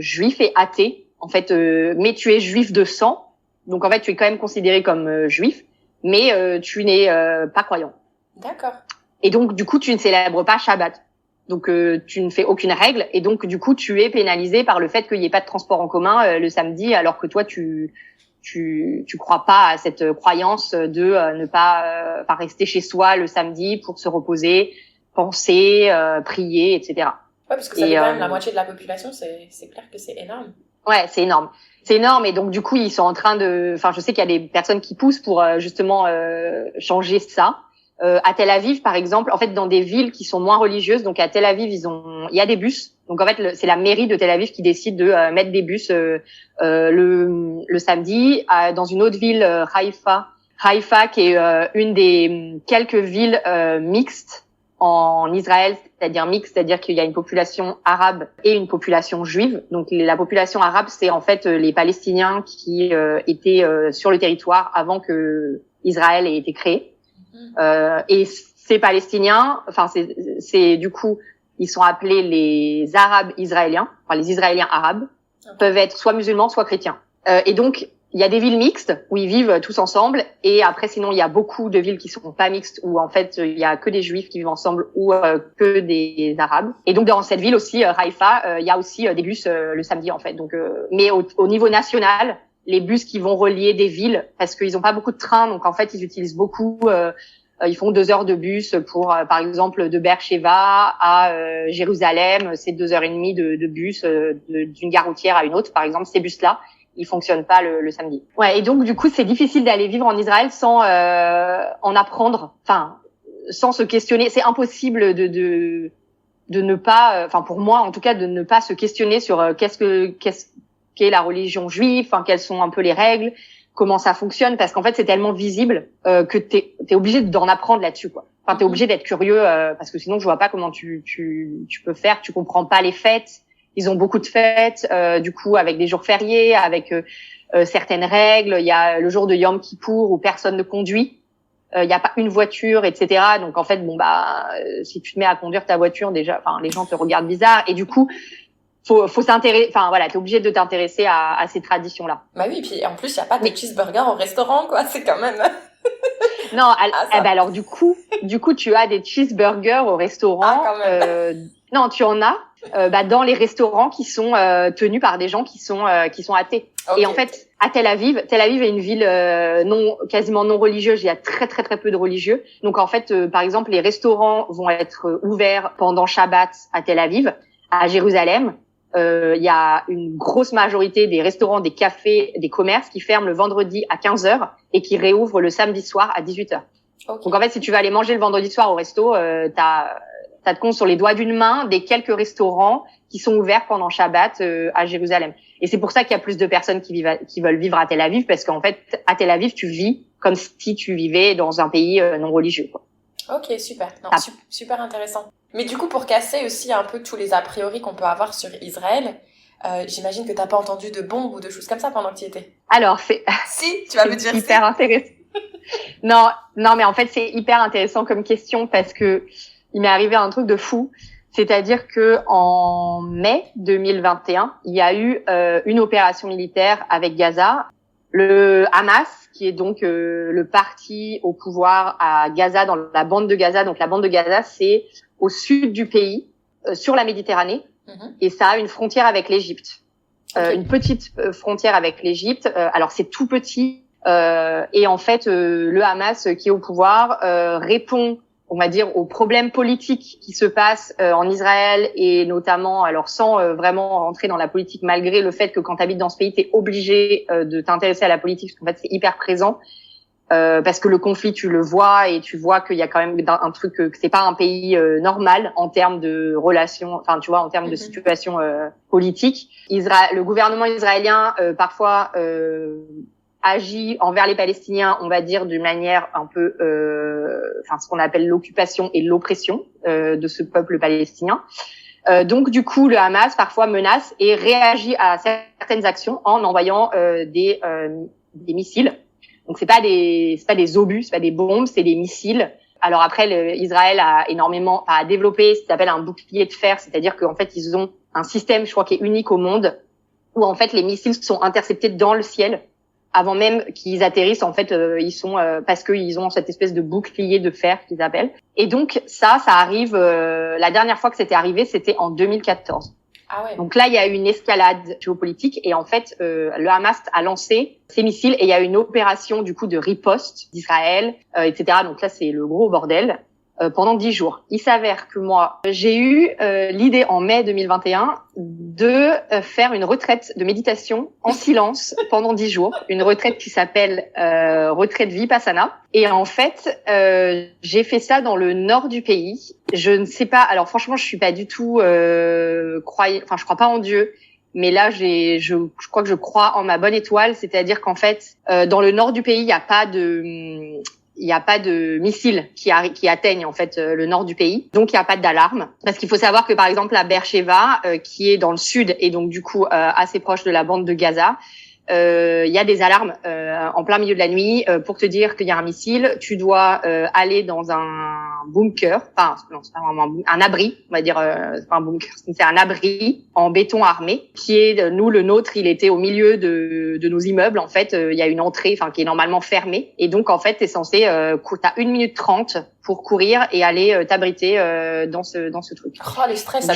juif et athée. En fait, mais tu es juif de sang. Donc, en fait, tu es quand même considéré comme juif, mais tu n'es pas croyant.
D'accord.
Et donc, du coup, tu ne célèbres pas Shabbat. Donc, tu ne fais aucune règle. Et donc, du coup, tu es pénalisé par le fait qu'il n'y ait pas de transport en commun le samedi, alors que toi, tu crois pas à cette croyance de ne pas rester chez soi le samedi pour se reposer, penser, prier, etc.
Ouais, parce que ça fait quand même la moitié de la population, c'est clair que c'est énorme.
Ouais, c'est énorme. C'est énorme et donc du coup, ils sont en train de... Enfin, je sais qu'il y a des personnes qui poussent pour justement changer ça. À Tel Aviv, par exemple, en fait, dans des villes qui sont moins religieuses, donc à Tel Aviv, il y a des bus. Donc en fait, c'est la mairie de Tel Aviv qui décide de mettre des bus le samedi. Dans une autre ville, Haïfa, qui est une des quelques villes mixtes en Israël, c'est-à-dire qu'il y a une population arabe et une population juive. Donc la population arabe, c'est en fait les Palestiniens qui étaient sur le territoire avant que Israël ait été créé. Et ces Palestiniens, enfin c'est du coup, ils sont appelés les Arabes israéliens, enfin les Israéliens arabes, peuvent être soit musulmans, soit chrétiens. Et donc il y a des villes mixtes où ils vivent tous ensemble, et après sinon il y a beaucoup de villes qui sont pas mixtes où en fait il y a que des juifs qui vivent ensemble ou que des arabes. Et donc dans cette ville aussi, Haïfa, il y a aussi des bus le samedi en fait. Donc mais au niveau national, les bus qui vont relier des villes, parce qu'ils ont pas beaucoup de trains, donc en fait ils utilisent beaucoup. Ils font 2 heures de bus pour, par exemple, de Beersheva à Jérusalem, c'est 2h30 de bus d'une gare routière à une autre, par exemple. Ces bus-là, ils fonctionnent pas le samedi. Ouais, et donc du coup, c'est difficile d'aller vivre en Israël sans en apprendre, enfin, sans se questionner. C'est impossible de ne pas, enfin pour moi en tout cas, de ne pas se questionner sur qu'est la religion juive, enfin quelles sont un peu les règles, comment ça fonctionne, parce qu'en fait c'est tellement visible que t'es obligé d'en apprendre là-dessus, quoi. Enfin t'es obligé d'être curieux parce que sinon je vois pas comment tu peux faire. Tu comprends pas les fêtes. Ils ont beaucoup de fêtes, du coup avec des jours fériés, avec certaines règles. Il y a le jour de Yom Kippour où personne ne conduit. Il y a pas une voiture, etc. Donc en fait si tu te mets à conduire ta voiture déjà, enfin les gens te regardent bizarre et du coup faut s'intéresser, enfin voilà, t'es obligé de t'intéresser à ces traditions-là.
Bah oui, puis en plus, il y a pas de cheeseburger au restaurant, quoi, c'est quand même...
Non, alors du coup, tu as des cheeseburgers au restaurant.
Ah, quand même.
Non, tu en as dans les restaurants qui sont tenus par des gens qui sont athées. Okay. Et en fait, à Tel Aviv est une ville quasiment non religieuse. Il y a très très très peu de religieux. Donc en fait, par exemple, les restaurants vont être ouverts pendant Shabbat à Tel Aviv. À Jérusalem, il y a une grosse majorité des restaurants, des cafés, des commerces qui ferment le vendredi à 15h et qui réouvrent le samedi soir à 18h. Okay. Donc en fait, si tu vas aller manger le vendredi soir au resto, t'as te compte sur les doigts d'une main des quelques restaurants qui sont ouverts pendant Shabbat à Jérusalem. Et c'est pour ça qu'il y a plus de personnes qui veulent vivre à Tel Aviv, parce qu'en fait, à Tel Aviv, tu vis comme si tu vivais dans un pays non religieux, quoi.
Ok, super. Non, super intéressant. Mais du coup, pour casser aussi un peu tous les a priori qu'on peut avoir sur Israël, j'imagine que t'as pas entendu de bombes ou de choses comme ça pendant que tu y étais.
Alors,
Si, tu vas me dire
hyper intéressant. Non, mais en fait, c'est hyper intéressant comme question parce que il m'est arrivé un truc de fou. C'est-à-dire que en mai 2021, il y a eu une opération militaire avec Gaza. Le Hamas, qui est donc le parti au pouvoir à Gaza, dans la bande de Gaza. Donc la bande de Gaza, c'est au sud du pays, sur la Méditerranée, et ça a une frontière avec l'Égypte. Okay. Une petite frontière avec l'Égypte. Alors c'est tout petit, et en fait le Hamas qui est au pouvoir répond, on va dire, aux problèmes politiques qui se passent en Israël, et notamment, alors sans vraiment rentrer dans la politique, malgré le fait que quand tu habites dans ce pays, tu es obligé de t'intéresser à la politique, parce qu'en fait c'est hyper présent, parce que le conflit, tu le vois, et tu vois qu'il y a quand même un truc, que c'est pas un pays normal en termes de relations, enfin tu vois, en termes de situation politique. Le gouvernement israélien parfois agit envers les Palestiniens, on va dire, d'une manière un peu, ce qu'on appelle l'occupation et l'oppression de ce peuple palestinien. Donc, du coup, le Hamas parfois menace et réagit à certaines actions en envoyant des missiles. Donc, c'est pas des obus, c'est pas des bombes, c'est des missiles. Alors après, Israël a développé ce qui s'appelle un bouclier de fer, c'est-à-dire qu'en fait, ils ont un système, je crois, qui est unique au monde, où en fait les missiles sont interceptés dans le ciel. Avant même qu'ils atterrissent, en fait, ils sont parce qu'ils ont cette espèce de bouclier de fer qu'ils appellent. Et donc ça arrive. La dernière fois que c'était arrivé, c'était en 2014.
Ah ouais.
Donc là, il y a eu une escalade géopolitique, et en fait, le Hamas a lancé ses missiles, et il y a eu une opération du coup de riposte d'Israël, etc. Donc là, c'est le gros bordel. pendant 10 jours. Il s'avère que moi, j'ai eu l'idée en mai 2021 de faire une retraite de méditation en silence pendant 10 jours, une retraite qui s'appelle retraite Vipassana. Et en fait, j'ai fait ça dans le nord du pays. Je ne sais pas. Alors franchement, je suis pas du tout je crois pas en Dieu. Mais là, je crois que je crois en ma bonne étoile, c'est-à-dire qu'en fait, dans le nord du pays, il n'y a pas de missiles qui atteignent en fait le nord du pays, donc il n'y a pas d'alarme. Parce qu'il faut savoir que par exemple à Beersheva, qui est dans le sud et donc du coup assez proche de la bande de Gaza, il y a des alarmes en plein milieu de la nuit pour te dire qu'il y a un missile. Tu dois aller dans un bunker, enfin non, c'est pas vraiment un abri, on va dire, c'est pas un bunker, c'est un abri en béton armé qui est nous le nôtre, il était au milieu de nos immeubles en fait. Il y a une entrée, enfin qui est normalement fermée et donc en fait t'es censé t'as 1 minute 30 pour courir et aller t'abriter dans ce truc.
Oh, le stress, ça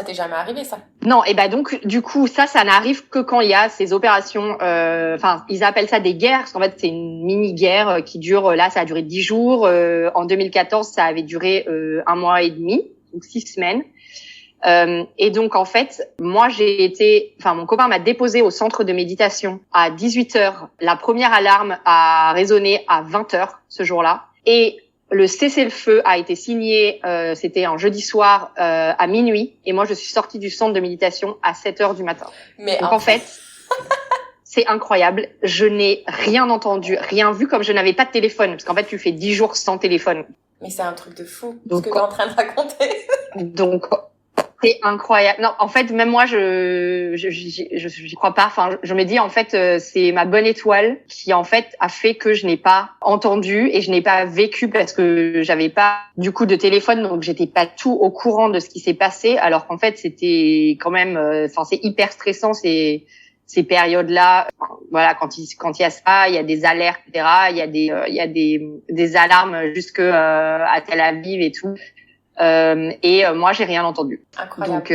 t'est jamais arrivé, ça?
Non, et ben donc du coup ça n'arrive que quand il y a ces opérations. Enfin, ils appellent ça des guerres, parce qu'en fait c'est une mini-guerre qui dure. Là, ça a duré 10 jours. En 2014, ça avait duré 1 mois et demi, donc 6 semaines. Et donc en fait, moi mon copain m'a déposé au centre de méditation à 18h. La première alarme a résonné à 20h ce jour-là. Et le cessez-le-feu a été signé, c'était un jeudi soir à minuit, et moi je suis sortie du centre de méditation à 7h du matin.
Mais
donc en fait, c'est incroyable. Je n'ai rien entendu, rien vu, comme je n'avais pas de téléphone, parce qu'en fait tu fais 10 jours sans téléphone.
Mais c'est un truc de fou, ce que t'es en train de raconter.
Donc c'est incroyable. Non, en fait, même moi, j'y crois pas. Enfin, je me dis, en fait, c'est ma bonne étoile qui, en fait, a fait que je n'ai pas entendu et je n'ai pas vécu parce que j'avais pas, du coup, de téléphone. Donc, j'étais pas tout au courant de ce qui s'est passé. Alors qu'en fait, c'était quand même, c'est hyper stressant, ces périodes-là. Voilà, quand il y a ça, il y a des alertes, etc. Il y a des alarmes jusque à Tel Aviv et tout. Moi j'ai rien entendu.
Incroyable.
Donc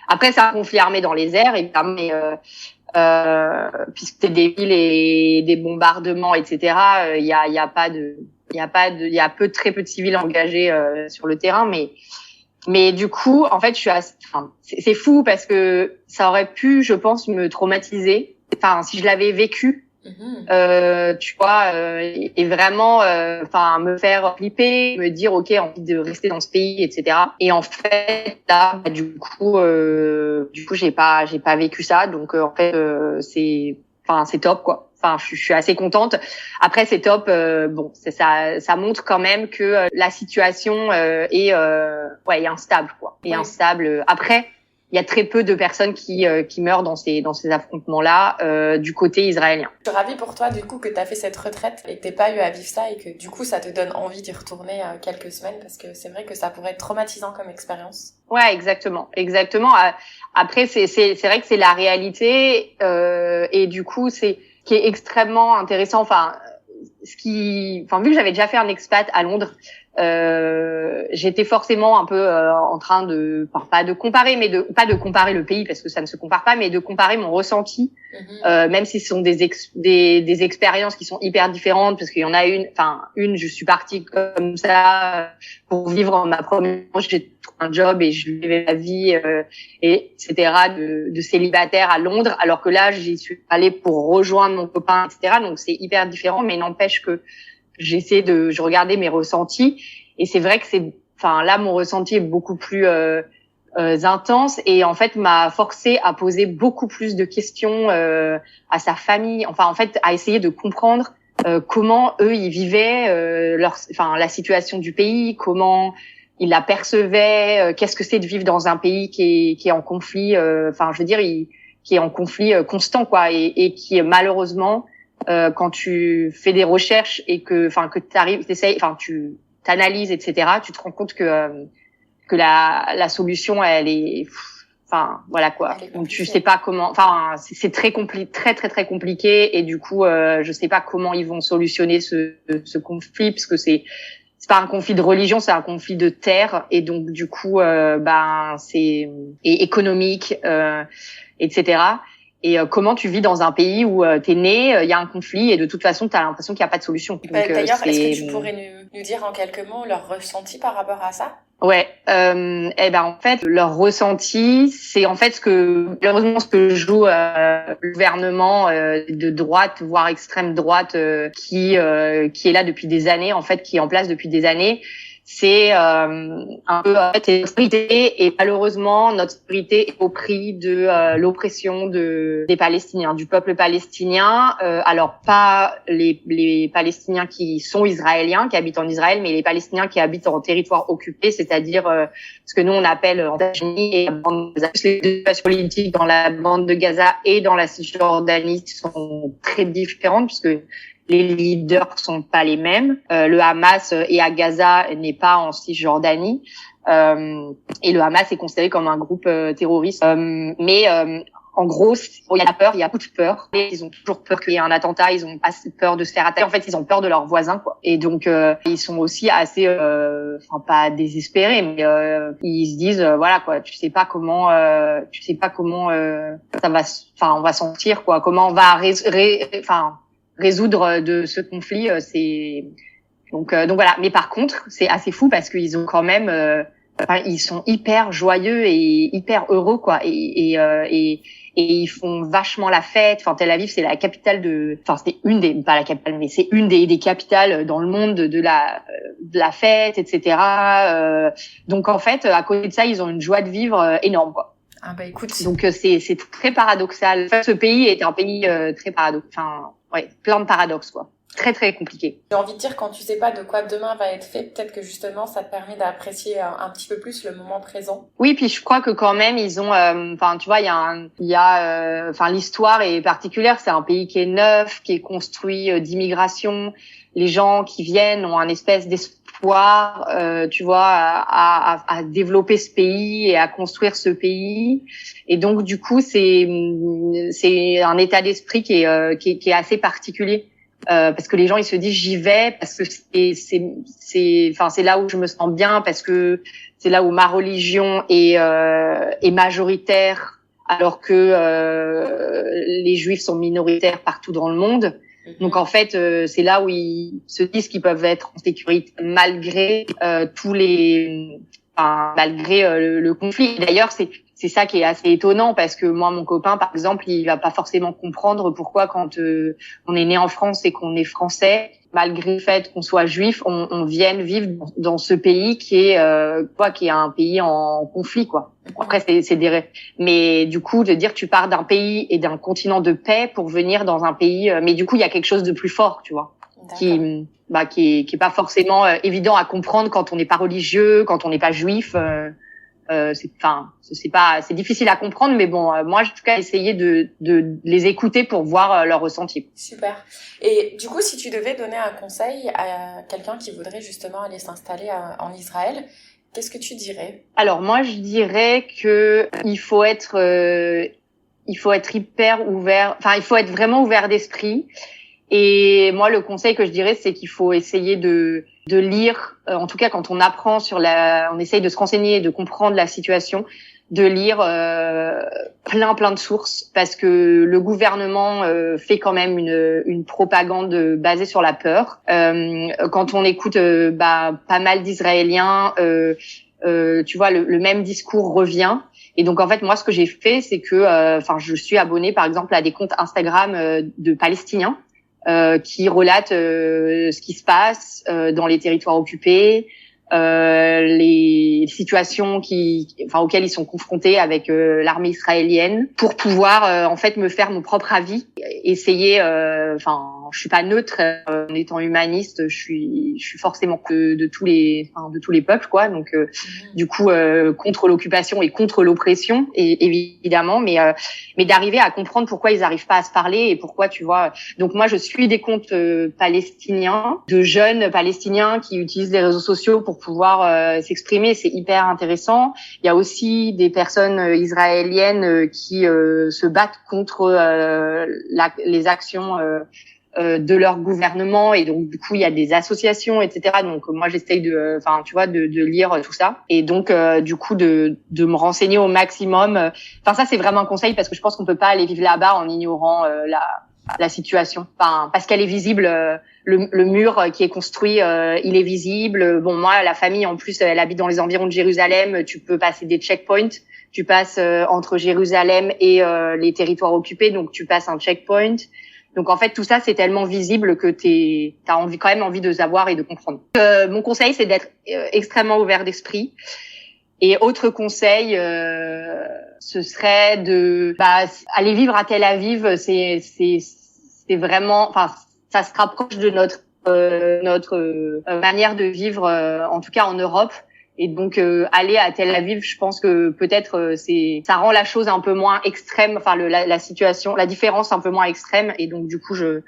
après c'est un conflit armé dans les airs évidemment, mais puisque c'est des villes et des bombardements, etc. Il y a très peu de civils engagés sur le terrain, mais du coup en fait c'est fou parce que ça aurait pu, je pense, me traumatiser. Enfin si je l'avais vécu. Tu vois, et vraiment, me faire flipper, me dire ok, envie de rester dans ce pays, etc. Et en fait, là, du coup, j'ai pas vécu ça, donc en fait, c'est top quoi. Enfin, je suis assez contente. Après, c'est top. Ça montre quand même que la situation est instable quoi. Et instable. Après. Il y a très peu de personnes qui meurent dans ces affrontements-là du côté israélien.
Je suis ravie pour toi du coup que tu as fait cette retraite et que t'aies pas eu à vivre ça et que du coup ça te donne envie d'y retourner quelques semaines parce que c'est vrai que ça pourrait être traumatisant comme expérience.
Ouais, exactement. Après c'est vrai que c'est la réalité et du coup c'est ce qui est extrêmement intéressant. Enfin vu que j'avais déjà fait un expat à Londres. J'étais forcément un peu en train pas de comparer le pays parce que ça ne se compare pas, mais de comparer mon ressenti, même si ce sont des expériences qui sont hyper différentes, parce qu'il y en a une, je suis partie comme ça pour vivre ma première, j'ai trouvé un job et je vivais ma vie, etc. de célibataire à Londres, alors que là j'y suis allée pour rejoindre mon copain, etc. Donc c'est hyper différent, mais n'empêche que je regardais mes ressentis et c'est vrai que là mon ressenti est beaucoup plus intense et en fait m'a forcé à poser beaucoup plus de questions à sa famille, à essayer de comprendre comment eux ils vivaient la situation du pays, comment ils la percevaient, qu'est-ce que c'est de vivre dans un pays qui est en conflit, qui est en conflit constant quoi et qui malheureusement quand tu fais des recherches et que tu t'analyses, etc., tu te rends compte que la solution, elle est, voilà quoi. Donc tu sais pas comment, c'est très compliqué, très très très compliqué et du coup, je sais pas comment ils vont solutionner ce conflit parce que c'est pas un conflit de religion, c'est un conflit de terre et donc du coup, c'est économique, etc. Et comment tu vis dans un pays où t'es né, il y a un conflit et de toute façon t'as l'impression qu'il n'y a pas de solution. Donc,
d'ailleurs, est-ce que tu pourrais nous dire en quelques mots leur ressenti par rapport à ça?
Ouais, en fait leur ressenti, c'est en fait ce que joue le gouvernement de droite, voire extrême droite, qui est là depuis des années, en fait, qui est en place depuis des années. C'est un peu en fait notre sécurité, et malheureusement notre sécurité est au prix de l'oppression des Palestiniens, du peuple palestinien. Alors pas les Palestiniens qui sont israéliens, qui habitent en Israël, mais les Palestiniens qui habitent en territoire occupé, c'est-à-dire ce que nous on appelle en Cisjordanie et la bande de Gaza. Les deux situations politiques dans la bande de Gaza et dans la Cisjordanie sont très différentes puisque les leaders sont pas les mêmes. Le Hamas est à Gaza, n'est pas en Cisjordanie. Et le Hamas est considéré comme un groupe terroriste. En gros, il y a la peur, il y a beaucoup de peur. Ils ont toujours peur qu'il y ait un attentat, ils ont pas peur de se faire attaquer. En fait, ils ont peur de leurs voisins, quoi. Et donc, ils sont aussi assez, pas désespérés, mais ils se disent, voilà, quoi, tu sais pas comment ça va, on va s'en sortir, quoi. Comment on va résoudre de ce conflit, donc voilà. Mais par contre, c'est assez fou parce qu'ils ont quand même, ils sont hyper joyeux et hyper heureux, quoi. Et ils font vachement la fête. Enfin, Tel Aviv, c'est la capitale c'est pas la capitale, mais c'est une des capitales dans le monde de la fête, etc. Donc en fait, à côté de ça, ils ont une joie de vivre énorme, quoi.
Ah bah écoute.
Donc c'est très paradoxal. Ce pays est un pays très paradoxal. Plein de paradoxes, quoi. Très très compliqué.
J'ai envie de dire, quand tu sais pas de quoi demain va être fait, peut-être que justement ça te permet d'apprécier un petit peu plus le moment présent.
Oui, puis je crois que quand même ils ont, tu vois, l'histoire est particulière. C'est un pays qui est neuf, qui est construit d'immigration. Les gens qui viennent ont un espèce d'espoir, tu vois, à développer ce pays et à construire ce pays. Et donc du coup, c'est un état d'esprit qui est assez particulier. Parce que les gens ils se disent j'y vais parce que c'est là où je me sens bien, parce que c'est là où ma religion est majoritaire, alors que les juifs sont minoritaires partout dans le monde. Donc en fait c'est là où ils se disent qu'ils peuvent être en sécurité malgré malgré le conflit. Et d'ailleurs c'est ça qui est assez étonnant, parce que moi, mon copain, par exemple, il va pas forcément comprendre pourquoi quand on est né en France et qu'on est français, malgré le fait qu'on soit juif, on vienne vivre dans ce pays qui est un pays en conflit, quoi. Après, mais du coup, de dire tu pars d'un pays et d'un continent de paix pour venir dans un pays, mais du coup, il y a quelque chose de plus fort, tu vois, qui est pas forcément évident à comprendre quand on n'est pas religieux, quand on n'est pas juif. C'est difficile à comprendre, mais bon, moi, en tout cas, essayer de les écouter pour voir leur ressenti.
Super. Et du coup, si tu devais donner un conseil à quelqu'un qui voudrait justement aller s'installer en Israël, qu'est-ce que tu dirais?
Alors moi, je dirais que il faut être hyper ouvert. Enfin, il faut être vraiment ouvert d'esprit. Et moi, le conseil que je dirais, c'est qu'il faut essayer de lire, en tout cas quand on apprend on essaye de se renseigner et de comprendre la situation, de lire plein de sources, parce que le gouvernement fait quand même une propagande basée sur la peur. Quand on écoute pas mal d'Israéliens, tu vois, le même discours revient. Et donc en fait, moi, ce que j'ai fait, c'est que je suis abonnée par exemple à des comptes Instagram de Palestiniens qui relatent ce qui se passe dans les territoires occupés, les situations auxquelles ils sont confrontés avec l'armée israélienne, pour pouvoir en fait me faire mon propre avis, essayer je suis pas neutre en étant humaniste, je suis forcément de tous les peuples, quoi. Donc du coup contre l'occupation et contre l'oppression, et évidemment, mais d'arriver à comprendre pourquoi ils arrivent pas à se parler et pourquoi, tu vois. Donc moi je suis des comptes palestiniens, de jeunes palestiniens qui utilisent les réseaux sociaux pour pouvoir s'exprimer, c'est hyper intéressant. Il y a aussi des personnes israéliennes qui se battent contre les actions de leur gouvernement, et donc du coup il y a des associations, etc. Donc moi j'essaye de lire tout ça, et donc du coup de me renseigner au maximum. Enfin ça c'est vraiment un conseil, parce que je pense qu'on peut pas aller vivre là-bas en ignorant la situation. Enfin parce qu'elle est visible. Le mur qui est construit, il est visible. Bon, moi, la famille, en plus, elle habite dans les environs de Jérusalem. Tu peux passer des checkpoints. Tu passes entre Jérusalem et les territoires occupés, donc tu passes un checkpoint. Donc, en fait, tout ça, c'est tellement visible que t'as quand même envie de savoir et de comprendre. Mon conseil, c'est d'être extrêmement ouvert d'esprit. Et autre conseil, ce serait de aller vivre à Tel Aviv. C'est vraiment, enfin, ça se rapproche de notre manière de vivre, en tout cas en Europe. Et donc aller à Tel Aviv, je pense que peut-être ça rend la chose un peu moins extrême, enfin la situation, la différence un peu moins extrême. Et donc du coup je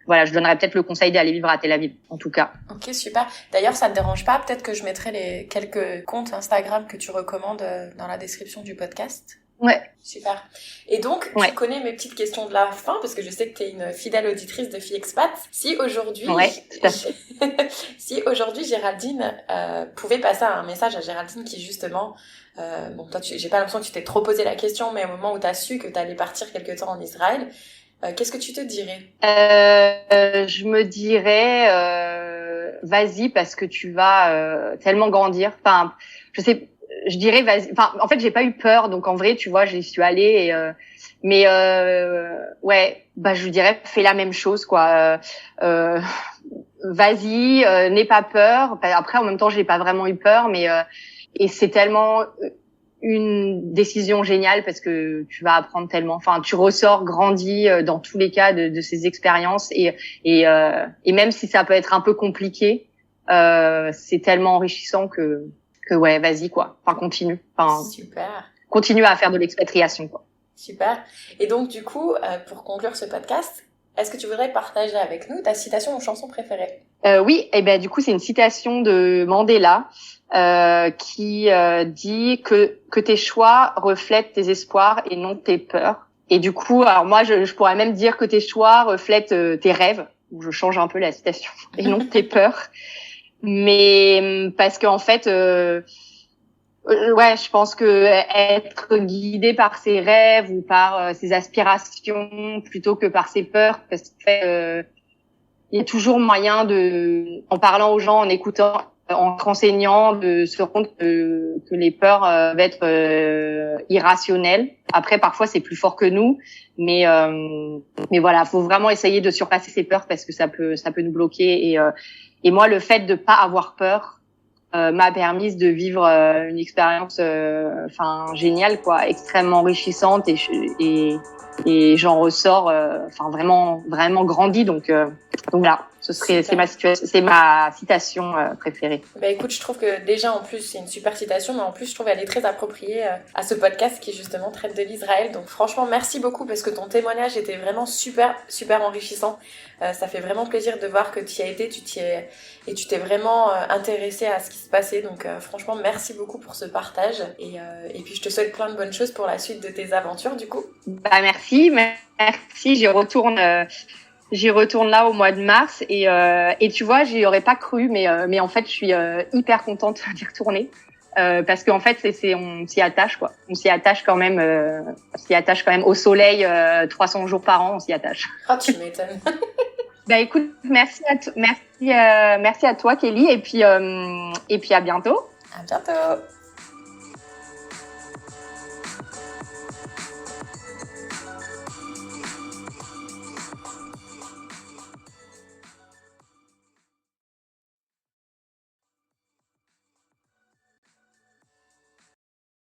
donnerais peut-être le conseil d'aller vivre à Tel Aviv, en tout cas.
Ok, super. D'ailleurs, ça te dérange pas, peut-être que je mettrai les quelques comptes Instagram que tu recommandes dans la description du podcast?
Ouais.
Super. Et donc, tu connais mes petites questions de la fin, parce que je sais que tu es une fidèle auditrice de Fille Expat. Si aujourd'hui, si aujourd'hui Géraldine pouvait passer un message à Géraldine qui justement, bon, toi, j'ai pas l'impression que tu t'es trop posé la question, mais au moment où tu as su que tu allais partir quelque temps en Israël, qu'est-ce que tu te dirais?
Je me dirais, vas-y, parce que tu vas tellement grandir. Enfin, je dirais vas-y. Enfin, en fait, j'ai pas eu peur, donc en vrai, tu vois, j'y suis allée. Mais je lui dirais, fais la même chose, quoi. Vas-y, n'aie pas peur. Après, en même temps, j'ai pas vraiment eu peur, mais et c'est tellement une décision géniale, parce que tu vas apprendre tellement. Enfin, tu ressors grandi dans tous les cas de ces expériences, et même si ça peut être un peu compliqué, c'est tellement enrichissant que ouais, vas-y, quoi. Enfin, continue. Enfin,
super.
Continue à faire de l'expatriation, quoi.
Super. Et donc, du coup, pour conclure ce podcast, est-ce que tu voudrais partager avec nous ta citation ou chanson préférée?
Oui, et ben du coup, c'est une citation de Mandela qui dit que tes choix reflètent tes espoirs et non tes peurs. Et du coup, alors moi, je pourrais même dire que tes choix reflètent tes rêves. Je change un peu la citation, et non tes peurs. Mais parce qu'en fait, je pense que être guidé par ses rêves ou par ses aspirations plutôt que par ses peurs, parce que il y a toujours moyen en parlant aux gens, en écoutant, en te renseignant, de se rendre compte que les peurs vont être irrationnelles. Après, parfois, c'est plus fort que nous, mais voilà, faut vraiment essayer de surpasser ses peurs, parce que ça peut nous bloquer. Et moi, le fait de pas avoir peur m'a permis de vivre une expérience géniale, quoi, extrêmement enrichissante, et j'en ressors vraiment grandi, donc voilà, c'est ma citation préférée.
Bah écoute, je trouve que déjà en plus c'est une super citation, mais en plus je trouve qu'elle est très appropriée à ce podcast qui justement traite de l'Israël. Donc franchement merci beaucoup, parce que ton témoignage était vraiment super enrichissant. Ça fait vraiment plaisir de voir que tu y as été, tu t'es vraiment intéressé à ce qui se passait. Donc franchement merci beaucoup pour ce partage, et puis je te souhaite plein de bonnes choses pour la suite de tes aventures du coup.
Bah merci, j'y retourne là au mois de mars, et tu vois, j'y aurais pas cru, mais en fait je suis hyper contente d'y retourner, parce qu'en fait on s'y attache, quoi. On s'y attache quand même au soleil 300 jours par an, on s'y attache.
Ah, tu m'étonnes.
Bah écoute, merci à toi Kelly, et puis à bientôt.
À bientôt.